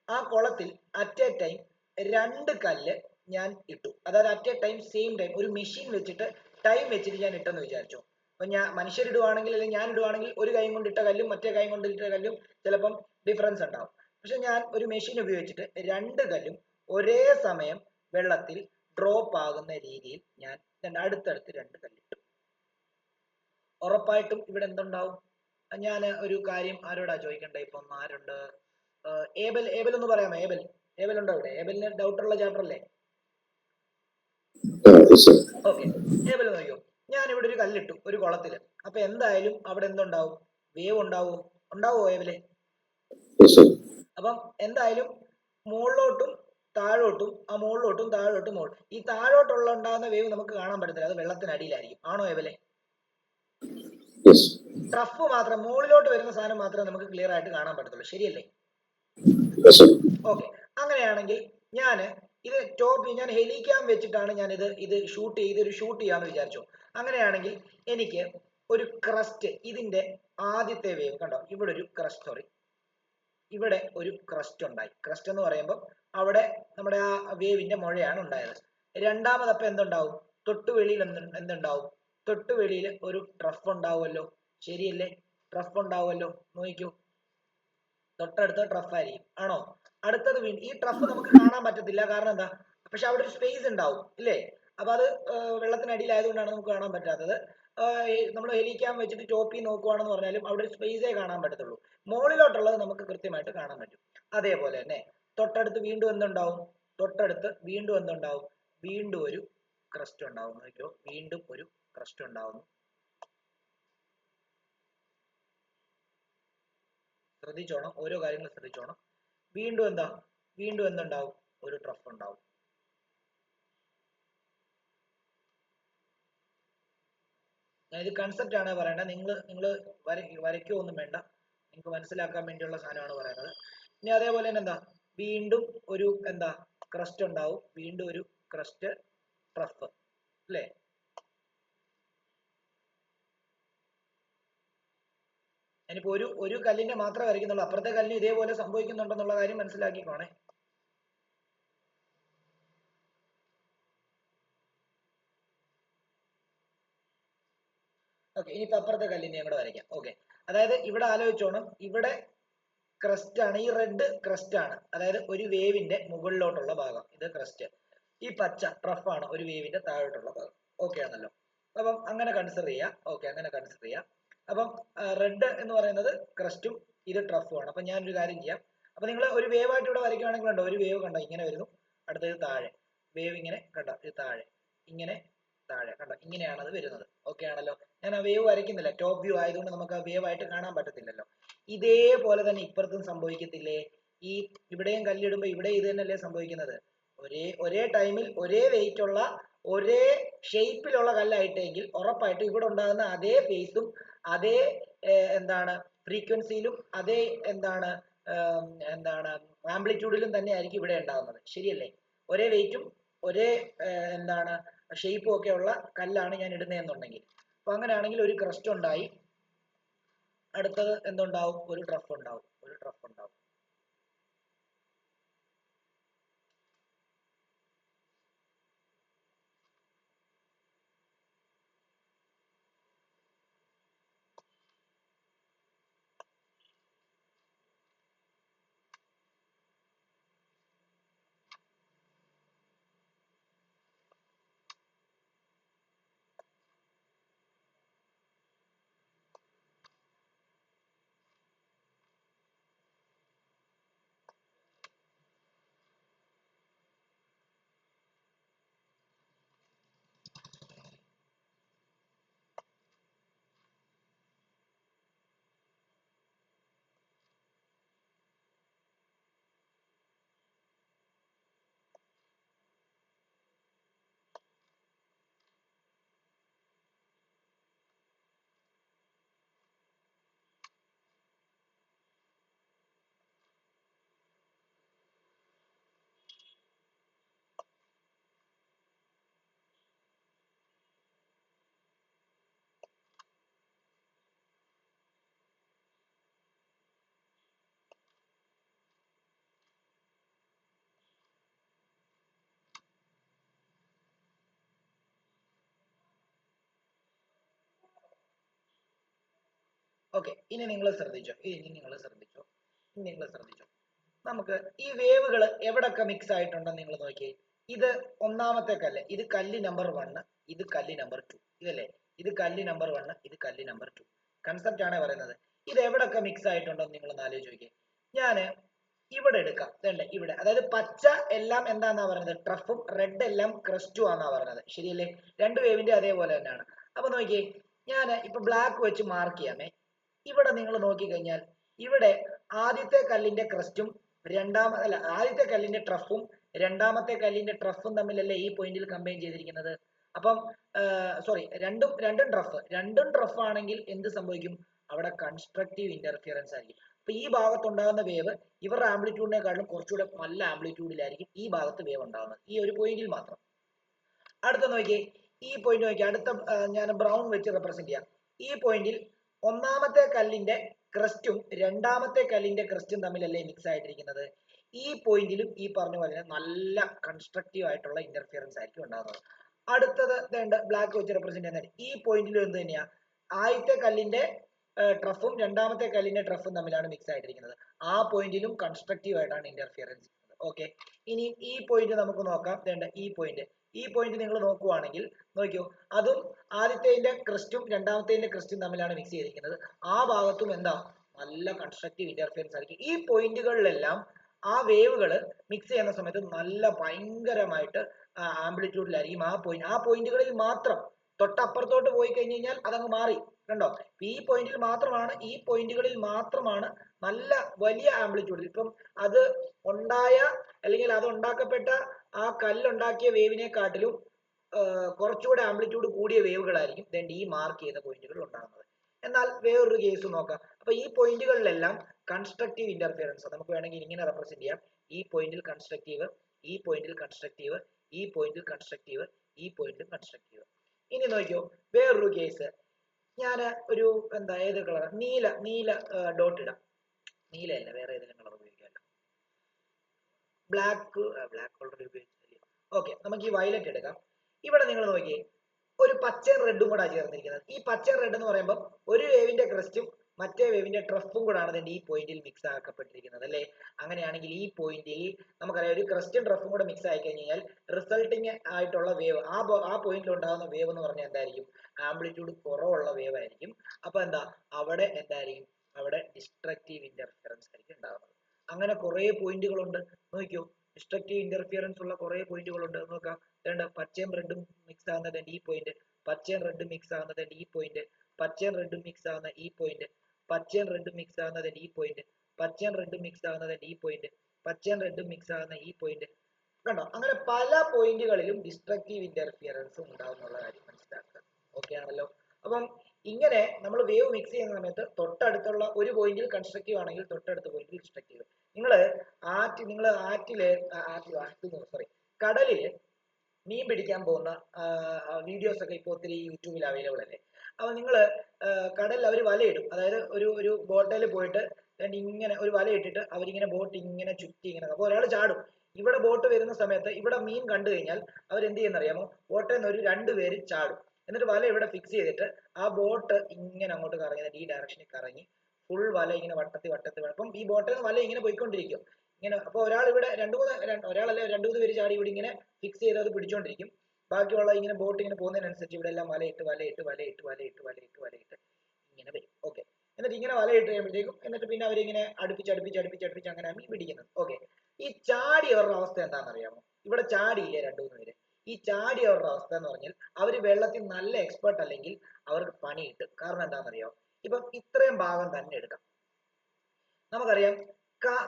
ആ കുളത്തിൽ അറ്റ് എ ടൈം 2 കല്ല് ഞാൻ ഇട്ടു. അതായത് at A time same time ഒരു മെഷീൻ വെച്ചിട്ട് ടൈം വെച്ചിട്ട് ഞാൻ ഇട്ടെന്ന് വിചാരിച്ചു. അപ്പൊ മനുഷ്യരിടുവാണെങ്കിൽ അല്ലെങ്കിൽ ഞാൻ ഇടുവാണെങ്കിൽ ഒരു കൈ കൊണ്ട് ഇട്ട കല്ലും മറ്റേ കൈ കൊണ്ട് ഇട്ട കല്ലും ചിലപ്പം ഡിഫറൻസ് ഉണ്ടാവും. പക്ഷെ ഞാൻ ഒരു മെഷീൻ ഉപയോഗിച്ചിട്ട് രണ്ട് കല്ലും ഒരേ സമയം വെള്ളത്തിൽ ഡ്രോപ്പ് ആകുന്ന രീതിയിൽ ഞാൻ അടുത്തടുത്ത് രണ്ട് കല്ലിട്ടു. ഉറപ്പായിട്ടും ഇവിടെ എന്തുണ്ടാവും? ഞാൻ ഒരു കാര്യം ആരോടാ ചോദിക്കണ്ടേ? ഇപ്പം ആരുണ്ട്? ഏബൽ, ഏബൽ ഒന്ന് പറയാമോ? ഏബൽ, ഏബൽ ഉണ്ടോ ഇവിടെ? ഏബലിന് ഡൗട്ടുള്ള ചാപ്റ്റർ അല്ലേ? ഓക്കെ, ഏബൽ നോക്കിയോ, ഞാൻ ഇവിടെ ഒരു കല്ലിട്ടു ഒരു കുളത്തില്. അപ്പൊ എന്തായാലും അവിടെ എന്തുണ്ടാവും? വേവ് ഉണ്ടാവോ? ഉണ്ടാവോ ഏബലെ? അപ്പം എന്തായാലും മുകളിലോട്ടും താഴോട്ടും, ആ മുകളിലോട്ടും താഴോട്ടും ഈ താഴോട്ടുള്ള ഉണ്ടാകുന്ന വേവ് നമുക്ക് കാണാൻ പറ്റത്തില്ല, അത് വെള്ളത്തിനടിയിലായിരിക്കും. ആണോ ഏബലെ? ട്രഫ് മാത്രം, മുകളിലോട്ട് വരുന്ന സാധനം മാത്രമേ നമുക്ക് ക്ലിയർ ആയിട്ട് കാണാൻ പറ്റത്തുള്ളൂ, ശരിയല്ലേ? ഓക്കെ, അങ്ങനെയാണെങ്കിൽ ഞാൻ ഇത് ഞാൻ ഹെലിക്യാം വെച്ചിട്ടാണ് ഞാൻ ഇത് ഷൂട്ട് ചെയ്യാന്ന് വിചാരിച്ചു. അങ്ങനെയാണെങ്കിൽ എനിക്ക് ഒരു ക്രസ്റ്റ്, ഇതിന്റെ ആദ്യത്തെ വേവ് കണ്ടോ, ഇവിടെ ഒരു ക്രസ്റ്റ്, സോറി, ഇവിടെ ഒരു ക്രസ്റ്റ് ഉണ്ടായി. ക്രസ്റ്റ് എന്ന് പറയുമ്പോൾ അവിടെ നമ്മുടെ ആ വേവിന്റെ മുഴയാണ് ഉണ്ടായത്. രണ്ടാമതപ്പം എന്തുണ്ടാവും? തൊട്ടുവെളിയിൽ എന്തുണ്ടാവും? തൊട്ടുവെളിയിൽ ഒരു ട്രഫ് ഉണ്ടാവുമല്ലോ, ശരിയല്ലേ? ട്രഫ് ഉണ്ടാവുമല്ലോ, നോക്കൂ, തൊട്ടടുത്ത ട്രഫ് ആയിരിക്കും, ആണോ? അടുത്തത് വീണ്ടും ഈ ട്രഫ് നമുക്ക് കാണാൻ പറ്റത്തില്ല, കാരണം എന്താ? പക്ഷെ അവിടെ ഒരു സ്പേസ് ഉണ്ടാവും, ഇല്ലേ? അപ്പൊ അത് വെള്ളത്തിനടിയിലായതുകൊണ്ടാണ് നമുക്ക് കാണാൻ പറ്റാത്തത്. നമ്മൾ ഹെലിക്യാം വെച്ചിട്ട് ടോപ്പിൽ നോക്കുവാണെന്ന് പറഞ്ഞാലും അവിടെ ഒരു സ്പേസേ കാണാൻ പറ്റത്തുള്ളൂ. മുകളിലോട്ടുള്ളത് നമുക്ക് കൃത്യമായിട്ട് കാണാൻ പറ്റും. അതേപോലെ തന്നെ തൊട്ടടുത്ത് വീണ്ടും എന്തുണ്ടാവും? തൊട്ടടുത്ത് വീണ്ടും എന്തുണ്ടാവും? വീണ്ടും ഒരു ക്രസ്റ്റ് ഉണ്ടാവും, നോക്കിയോ, വീണ്ടും ഒരു ക്രസ്റ്റ് ഉണ്ടാവുന്നു. ശ്രദ്ധിച്ചോണം, ഓരോ കാര്യങ്ങളും ശ്രദ്ധിച്ചോണം. വീണ്ടും എന്താ? വീണ്ടും എന്തുണ്ടാവും? ഒരു ട്രഫ് ഉണ്ടാവും. ഇത് കൺസെപ്റ്റ് ആണ് പറയേണ്ടത്, നിങ്ങൾ വരയ്ക്കുകയൊന്നും വേണ്ട, നിങ്ങൾക്ക് മനസ്സിലാക്കാൻ വേണ്ടിയുള്ള സാധനമാണ് പറയുന്നത്. ഇനി അതേപോലെ തന്നെ എന്താ, വീണ്ടും ഒരു എന്താ ക്രസ്റ്റ് ഉണ്ടാവും, വീണ്ടും ഒരു ക്രസ്റ്റ്, ട്രഫ്, അല്ലേ? ഞാനിപ്പോ ഒരു കല്ലിന്റെ മാത്രമേ വരയ്ക്കുന്നുള്ളൂ, അപ്പുറത്തെ കല്ലിന് ഇതേപോലെ സംഭവിക്കുന്നുണ്ടെന്നുള്ള കാര്യം മനസ്സിലാക്കിക്കോണേ. ഓക്കെ, ഇനിയിപ്പോ അപ്പുറത്തെ കല്ലിനെയും കൂടെ വരയ്ക്കാം. ഓക്കെ, അതായത് ഇവിടെ ആലോചിച്ചോണം, ഇവിടെ ക്രസ്റ്റ് ആണ്, ഈ റെഡ് ക്രസ്റ്റ് ആണ്, അതായത് ഒരു വേവിന്റെ മുകളിലോട്ടുള്ള ഭാഗം, ഇത് ക്രസ്റ്റ്. ഈ പച്ച ട്രഫ് ആണ് ഒരു വേവിന്റെ താഴോട്ടുള്ള ഭാഗം. ഓക്കെ ആണല്ലോ? അപ്പം അങ്ങനെ കൺസിഡർ ചെയ്യാം. ഓക്കെ, അങ്ങനെ കൺസിഡർ ചെയ്യാം. അപ്പം റെഡ് എന്ന് പറയുന്നത് ക്രസ്റ്റും ഇത് ട്രഫും ആണ്. അപ്പൊ ഞാനൊരു കാര്യം ചെയ്യാം. അപ്പൊ നിങ്ങൾ ഒരു വേവ് ആയിട്ട് ഇവിടെ വരയ്ക്കുകയാണെങ്കിൽ കണ്ടോ, ഒരു വേവ് കണ്ടോ ഇങ്ങനെ വരുന്നു, അടുത്തത് താഴെ വേവ് ഇങ്ങനെ കണ്ടോ, ഇത് താഴെ, ഇങ്ങനെ താഴെ കണ്ടോ, ഇങ്ങനെയാണ് അത് വരുന്നത്. ഓക്കെ ആണല്ലോ? ഞാൻ ആ വേവ് വരയ്ക്കുന്നില്ല, ടോപ്പ് വ്യൂ ആയതുകൊണ്ട് നമുക്ക് ആ വേവ് ആയിട്ട് കാണാൻ പറ്റത്തില്ലല്ലോ. ഇതേപോലെ തന്നെ ഇപ്പുറത്തും സംഭവിക്കത്തില്ലേ? ഈ ഇവിടെയും കല്ലിടുമ്പോ ഇവിടെ ഇത് തന്നെയല്ലേ സംഭവിക്കുന്നത്? ഒരേ ടൈമിൽ ഒരേ വെയിറ്റ് ഉള്ള ഒരേ ഷേപ്പിലുള്ള കല്ലായിട്ടെങ്കിൽ ഉറപ്പായിട്ടും ഇവിടെ ഉണ്ടാകുന്ന അതേ ഫേസും അതേ എന്താണ് ഫ്രീക്വൻസിയിലും അതേ എന്താണ് ആംപ്ലിറ്റ്യൂഡിലും തന്നെ ആയിരിക്കും ഇവിടെ ഉണ്ടാകുന്നത്, ശരിയല്ലേ? ഒരേ വെയിറ്റും ഒരേ എന്താണ് ഷേപ്പും ഒക്കെ ഉള്ള കല്ലാണ് ഞാൻ ഇടുന്നതെന്നുണ്ടെങ്കിൽ. അപ്പൊ അങ്ങനെയാണെങ്കിൽ ഒരു ക്രസ്റ്റ് ഉണ്ടായി, അടുത്തത് എന്തുണ്ടാവും? ഒരു ട്രഫ് ഉണ്ടാവും, ഒരു ട്രഫ് ഉണ്ടാവും. ഓക്കെ, ഇനി നിങ്ങൾ ശ്രദ്ധിച്ചോ, ഇനി നിങ്ങൾ ശ്രദ്ധിച്ചോ. നമുക്ക് ഈ വേവുകൾ എവിടൊക്കെ മിക്സ് ആയിട്ടുണ്ടെന്ന് നിങ്ങൾ നോക്കിയേ. ഇത് ഒന്നാമത്തെ കല്ല്, ഇത് കല്ല് നമ്പർ 1, ഇത് കല്ല് നമ്പർ 2, ഇതല്ലേ? ഇത് കല്ല് നമ്പർ 1, ഇത് കല്ല് നമ്പർ 2. കൺസെപ്റ്റ് ആണ് പറയുന്നത്. ഇത് എവിടൊക്കെ മിക്സ് ആയിട്ടുണ്ടെന്ന് നിങ്ങൾ ഒന്ന് ആലോചിച്ച് നോക്കിയേ. ഞാന് ഇവിടെ എടുക്കാം, ഇതല്ലേ ഇവിടെ, അതായത് പച്ച എല്ലാം എന്താന്നാ പറയുന്നത്, ട്രഫും, റെഡ് എല്ലാം ക്രസ്റ്റും ആന്നാ പറയുന്നത്, ശരിയല്ലേ? രണ്ട് വേവിന്റെ അതേപോലെ തന്നെയാണ്. അപ്പൊ നോക്കിയേ, ഞാൻ ഇപ്പൊ ബ്ലാക്ക് വെച്ച് മാർക്ക് ചെയ്യാമേ. ഇവിടെ നിങ്ങൾ നോക്കിക്കഴിഞ്ഞാൽ ഇവിടെ ആദ്യത്തെ കല്ലിന്റെ ക്രസ്റ്റും ആദ്യത്തെ കല്ലിന്റെ ട്രഫും രണ്ടാമത്തെ കല്ലിന്റെ ട്രഫും തമ്മിലല്ലേ ഈ പോയിന്റിൽ കമ്പൈൻ ചെയ്തിരിക്കുന്നത്. അപ്പം സോറി, രണ്ടും ട്രഫ് ആണെങ്കിൽ എന്ത് സംഭവിക്കും? അവിടെ കൺസ്ട്രക്റ്റീവ് ഇന്റർഫിയറൻസ് ആയിരിക്കും. അപ്പൊ ഈ ഭാഗത്തുണ്ടാകുന്ന വേവ് ഇവരുടെ ആംപ്ലിറ്റ്യൂഡിനെക്കാളും കുറച്ചുകൂടെ നല്ല ആംപ്ലിറ്റ്യൂഡിലായിരിക്കും ഈ ഭാഗത്ത് വേവ് ഉണ്ടാകുന്നത്, ഈ ഒരു പോയിന്റിൽ മാത്രം. അടുത്ത നോക്കിയേ, ഈ പോയിന്റ് നോക്കിയേ, അടുത്ത ഞാൻ ബ്രൗൺ വെച്ച് റെപ്രസെന്റ് ചെയ്യാം. ഈ പോയിന്റിൽ ഒന്നാമത്തെ കല്ലിന്റെ ക്രസ്റ്റും രണ്ടാമത്തെ കല്ലിന്റെ ക്രസ്റ്റും തമ്മിലല്ലേ മിക്സ് ആയിട്ടിരിക്കുന്നത്. ഈ പോയിന്റിലും ഈ പറഞ്ഞ പോലെ നല്ല കൺസ്ട്രക്റ്റീവ് ആയിട്ടുള്ള ഇന്റർഫിയറൻസ് ആയിരിക്കും ഉണ്ടാകുന്നത്. അടുത്തത് ബ്ലാക്ക് വെച്ച് റെപ്രസെന്റ് ചെയ്യുന്നത് ഈ പോയിന്റിലും എന്ത് തന്നെയാ, ആദ്യത്തെ കല്ലിന്റെ ട്രഫും രണ്ടാമത്തെ കല്ലിന്റെ ട്രഫും തമ്മിലാണ് മിക്സ് ആയിട്ടിരിക്കുന്നത്. ആ പോയിന്റിലും കൺസ്ട്രക്റ്റീവ് ആയിട്ടാണ് ഇന്റർഫിയറൻസ്. ഓക്കെ, ഇനി ഈ പോയിന്റ് നമുക്ക് നോക്കാം. ഈ പോയിന്റ് നിങ്ങൾ നോക്കുവാണെങ്കിൽ നോക്കിയോ, അതും ആദ്യത്തെ ക്രിസ്റ്റും രണ്ടാമത്തെ ക്രിസ്റ്റും തമ്മിലാണ് മിക്സ് ചെയ്തിരിക്കുന്നത്. ആ ഭാഗത്തും എന്താ, നല്ല കൺസ്ട്രക്റ്റീവ് ഇന്റർഫിയറൻസ് ആയിരിക്കും. ഈ പോയിന്റുകളിലെല്ലാം ആ വേവുകൾ മിക്സ് ചെയ്യുന്ന സമയത്ത് നല്ല ഭയങ്കരമായിട്ട് ആംപ്ലിറ്റ്യൂഡിലായിരിക്കും. ആ പോയിന്റുകളിൽ മാത്രം, തൊട്ടപ്പുറത്തോട്ട് പോയി കഴിഞ്ഞ് കഴിഞ്ഞാൽ അതങ്ങ് മാറി, കണ്ടോ? ഈ പോയിന്റുകളിൽ മാത്രമാണ് നല്ല വലിയ ആംപ്ലിറ്റ്യൂഡിൽ, ഇപ്പം അത് ഉണ്ടായ അല്ലെങ്കിൽ അത് ഉണ്ടാക്കപ്പെട്ട ആ കല്ലുണ്ടാക്കിയ വേവിനെക്കാട്ടിലും കുറച്ചുകൂടെ ആംപ്ലിറ്റ്യൂഡ് കൂടിയ വേവുകളായിരിക്കും ഈ മാർക്ക് ചെയ്ത പോയിന്റുകൾ ഉണ്ടാകുന്നത്. എന്നാൽ വേറൊരു കേസ് നോക്കാം. അപ്പൊ ഈ പോയിന്റുകളിലെല്ലാം കൺസ്ട്രക്റ്റീവ് ഇന്റർഫിയറൻസ് നമുക്ക് വേണമെങ്കിൽ ഇങ്ങനെ റെപ്രസെന്റ് ചെയ്യാം. ഈ പോയിന്റിൽ കൺസ്ട്രക്റ്റീവ്, ഈ പോയിന്റിൽ കൺസ്ട്രക്റ്റീവ്, ഈ പോയിന്റിൽ കൺസ്ട്രക്റ്റീവ്, ഈ പോയിന്റിൽ കൺസ്ട്രക്റ്റീവ്. ഇനി നോക്കിയോ, വേറൊരു കേസ്. ഞാൻ ഒരു ഏത് കളർ, നീല ഡോട്ട് ഇടാം. നീലയല്ല, വേറെ ഏതെങ്കിലും കളർ ഉപയോഗിക്കാമല്ലോ. ബ്ലാക്ക് കളർ ഉപയോഗിച്ചില്ല. ഓക്കെ, നമുക്ക് ഈ വയലറ്റ് എടുക്കാം. ഇവിടെ നിങ്ങൾ നോക്കിയേ, ഒരു പച്ചയും റെഡും കൂടെ ചേർന്നിരിക്കുന്നത്. ഈ പച്ചയും റെഡ് എന്ന് പറയുമ്പോൾ ഒരു വേവിന്റെ ക്രസ്റ്റും മറ്റേ വേവിന്റെ ട്രഫും കൂടാണ് ഈ പോയിന്റിൽ മിക്സ് ആക്കപ്പെട്ടിരിക്കുന്നത്, അല്ലേ? അങ്ങനെയാണെങ്കിൽ ഈ പോയിന്റിൽ നമുക്കറിയാം, ഒരു ക്രസ്റ്റും ട്രഫും കൂടെ മിക്സ് ആയി കഴിഞ്ഞാൽ റിസൾട്ടിങ് ആയിട്ടുള്ള വേവ്, ആ പോയിന്റിൽ ഉണ്ടാകുന്ന വേവ് എന്ന് പറഞ്ഞാൽ എന്തായിരിക്കും? ആംപ്ലിറ്റ്യൂഡ് കുറവുള്ള വേവ് ആയിരിക്കും. അപ്പൊ അവിടെ എന്തായിരിക്കും? അവിടെ ഡിസ്ട്രക്റ്റീവ് ഇന്റർഫിയറൻസ് ആയിരിക്കും ഉണ്ടാകുന്നത്. അങ്ങനെ കുറെ പോയിന്റുകളുണ്ട്, നോക്കിയോ. ഡിസ്ട്രക്റ്റീവ് ഇന്റർഫിയറൻസ് ഉള്ള കുറെ പോയിന്റുകളുണ്ട്, നോക്കാം. പച്ചയും റെഡും മിക്സ് ആകുന്നത് ഈ പോയിന്റ്, പച്ചയും റെഡും മിക്സ് ആകുന്നത് ഈ പോയിന്റ്, പച്ചയും റെഡും മിക്സ് ആകുന്ന ഈ പോയിന്റ്, പച്ചയും റെഡും മിക്സ് ആകുന്നത് ഈ പോയിന്റ്, പച്ചയും റെഡും മിക്സ് ആകുന്നത് ഈ പോയിന്റ്, പച്ചയും റെഡും മിക്സ് ആകുന്ന ഈ പോയിന്റ്, കണ്ടോ? അങ്ങനെ പല പോയിന്റുകളിലും ഡിസ്ട്രക്റ്റീവ് ഇന്റർഫിയറൻസ് ഉണ്ടാകുന്നുള്ള കാര്യം മനസ്സിലാക്കുക. ഓക്കെ ആണല്ലോ? അപ്പം ഇങ്ങനെ നമ്മൾ വേവ് മിക്സ് ചെയ്യുന്ന സമയത്ത് തൊട്ടടുത്തുള്ള ഒരു പോയിന്റിൽ കൺസ്ട്രക്റ്റീവ് ആണെങ്കിൽ തൊട്ടടുത്ത പോയിന്റിൽ ഡിസ്ട്രക്റ്റീവ്. സോറി, കടലില് മീൻ പിടിക്കാൻ പോകുന്ന വീഡിയോസ് ഒക്കെ ഇപ്പൊ ഒത്തിരി യൂട്യൂബിൽ അവൈലബിൾ അല്ലേ? അപ്പൊ നിങ്ങള് കടലിൽ അവർ വലയിടും, അതായത് ഒരു ബോട്ടയിൽ പോയിട്ട് ഇങ്ങനെ ഒരു വല ഇട്ടിട്ട് അവരിങ്ങനെ ബോട്ട് ഇങ്ങനെ ചുറ്റി ഇങ്ങനെ, അപ്പൊ ഒരാൾ ചാടും. ഇവിടെ ബോട്ട് വരുന്ന സമയത്ത് ഇവിടെ മീൻ കണ്ടു കഴിഞ്ഞാൽ അവരെന്ത് ചെയ്യുന്നറിയാമോ? ബോട്ടിൽ നിന്ന് ഒരു 2 പേര് ചാടും. എന്നിട്ട് വല ഇവിടെ ഫിക്സ് ചെയ്തിട്ട് ആ ബോട്ട് ഇങ്ങനെ അങ്ങോട്ട് കറങ്ങി, ഈ ഡയറക്ഷനിൽ കറങ്ങി ഫുൾ വല ഇങ്ങനെ വട്ടത്തിൽ അപ്പം ഈ ബോട്ടിൽ നിന്ന് വല ഇങ്ങനെ പോയിക്കൊണ്ടിരിക്കും ഇങ്ങനെ. അപ്പൊ ഒരാൾ ഇവിടെ ഒരാളല്ലേ 2-3 പേര് ചാടി ഇവിടെ ഇങ്ങനെ ഫിക്സ് ചെയ്ത് അത് പിടിച്ചോണ്ടിരിക്കും. ബാക്കിയുള്ള ഇങ്ങനെ ബോട്ട് ഇങ്ങനെ പോകുന്നതിനനുസരിച്ച് ഇവിടെ എല്ലാം വലയിട്ട് ഇങ്ങനെ വരും. ഓക്കെ, എന്നിട്ട് ഇങ്ങനെ വലയിട്ട് കഴിയുമ്പോഴത്തേക്കും എന്നിട്ട് പിന്നെ അവരിങ്ങനെ അടുപ്പിച്ച് അങ്ങനെ മീൻ പിടിക്കുന്നത്. ഓക്കെ, ഈ ചാടിയവരുടെ അവസ്ഥ എന്താണെന്ന് അറിയാമോ? ഇവിടെ ചാടിയില്ലേ 2-3 പേര്. ഈ ചാടിയവരുടെ അവസ്ഥ എന്ന് പറഞ്ഞാൽ അവര് വെള്ളത്തിൽ നല്ല എക്സ്പെർട്ട് അല്ലെങ്കിൽ അവർക്ക് പണി കിട്ടും. കാരണം എന്താണെന്നറിയാമോ? ഇപ്പം ഇത്രയും ഭാഗം തന്നെ എടുക്കാം. നമുക്കറിയാം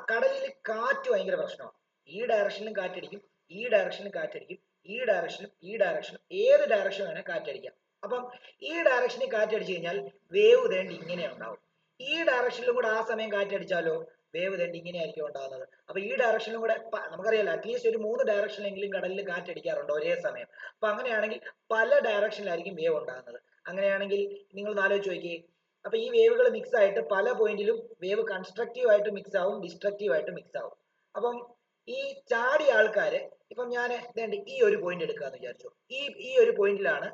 കടലിൽ കാറ്റ് ഭയങ്കര പ്രശ്നമാണ്. ഈ ഡയറക്ഷനിലും കാറ്റടിക്കും, ഈ ഡയറക്ഷനിലും കാറ്റടിക്കും, ഈ ഡയറക്ഷനും ഏത് ഡയറക്ഷൻ വേണേൽ കാറ്റടിക്കാം. അപ്പം ഈ ഡയറക്ഷനിൽ കാറ്റടിച്ചു കഴിഞ്ഞാൽ വേവ് ദേണ്ട് ഇങ്ങനെ ഉണ്ടാവും. ഈ ഡയറക്ഷനിലും കൂടെ ആ സമയം കാറ്റടിച്ചാലോ വേവ് ദേണ്ട് ഇങ്ങനെ ആയിരിക്കും ഉണ്ടാകുന്നത്. അപ്പൊ ഈ ഡയറക്ഷനിലും കൂടെ നമുക്കറിയാലോ, അറ്റ്ലീസ്റ്റ് ഒരു 3 ഡയറക്ഷനിലെങ്കിലും കടലിൽ കാറ്റടിക്കാറുണ്ട് ഒരേ സമയം. അപ്പൊ അങ്ങനെയാണെങ്കിൽ പല ഡയറക്ഷനിലായിരിക്കും വേവ് ഉണ്ടാകുന്നത്. അങ്ങനെയാണെങ്കിൽ നിങ്ങൾ ആലോചിച്ച് നോക്കിയേ, അപ്പൊ ഈ വേവുകൾ മിക്സ് ആയിട്ട് പല പോയിന്റിലും വേവ് കൺസ്ട്രക്റ്റീവ് ആയിട്ട് മിക്സ് ആവും, ഡിസ്ട്രക്റ്റീവ് ആയിട്ട് മിക്സ് ആവും. അപ്പം ഈ ചാടിയ ആൾക്കാര്, ഇപ്പം ഞാൻ ഈ ഒരു പോയിന്റ് എടുക്കാന്ന് വിചാരിച്ചു. ഈ ഒരു പോയിന്റിലാണ്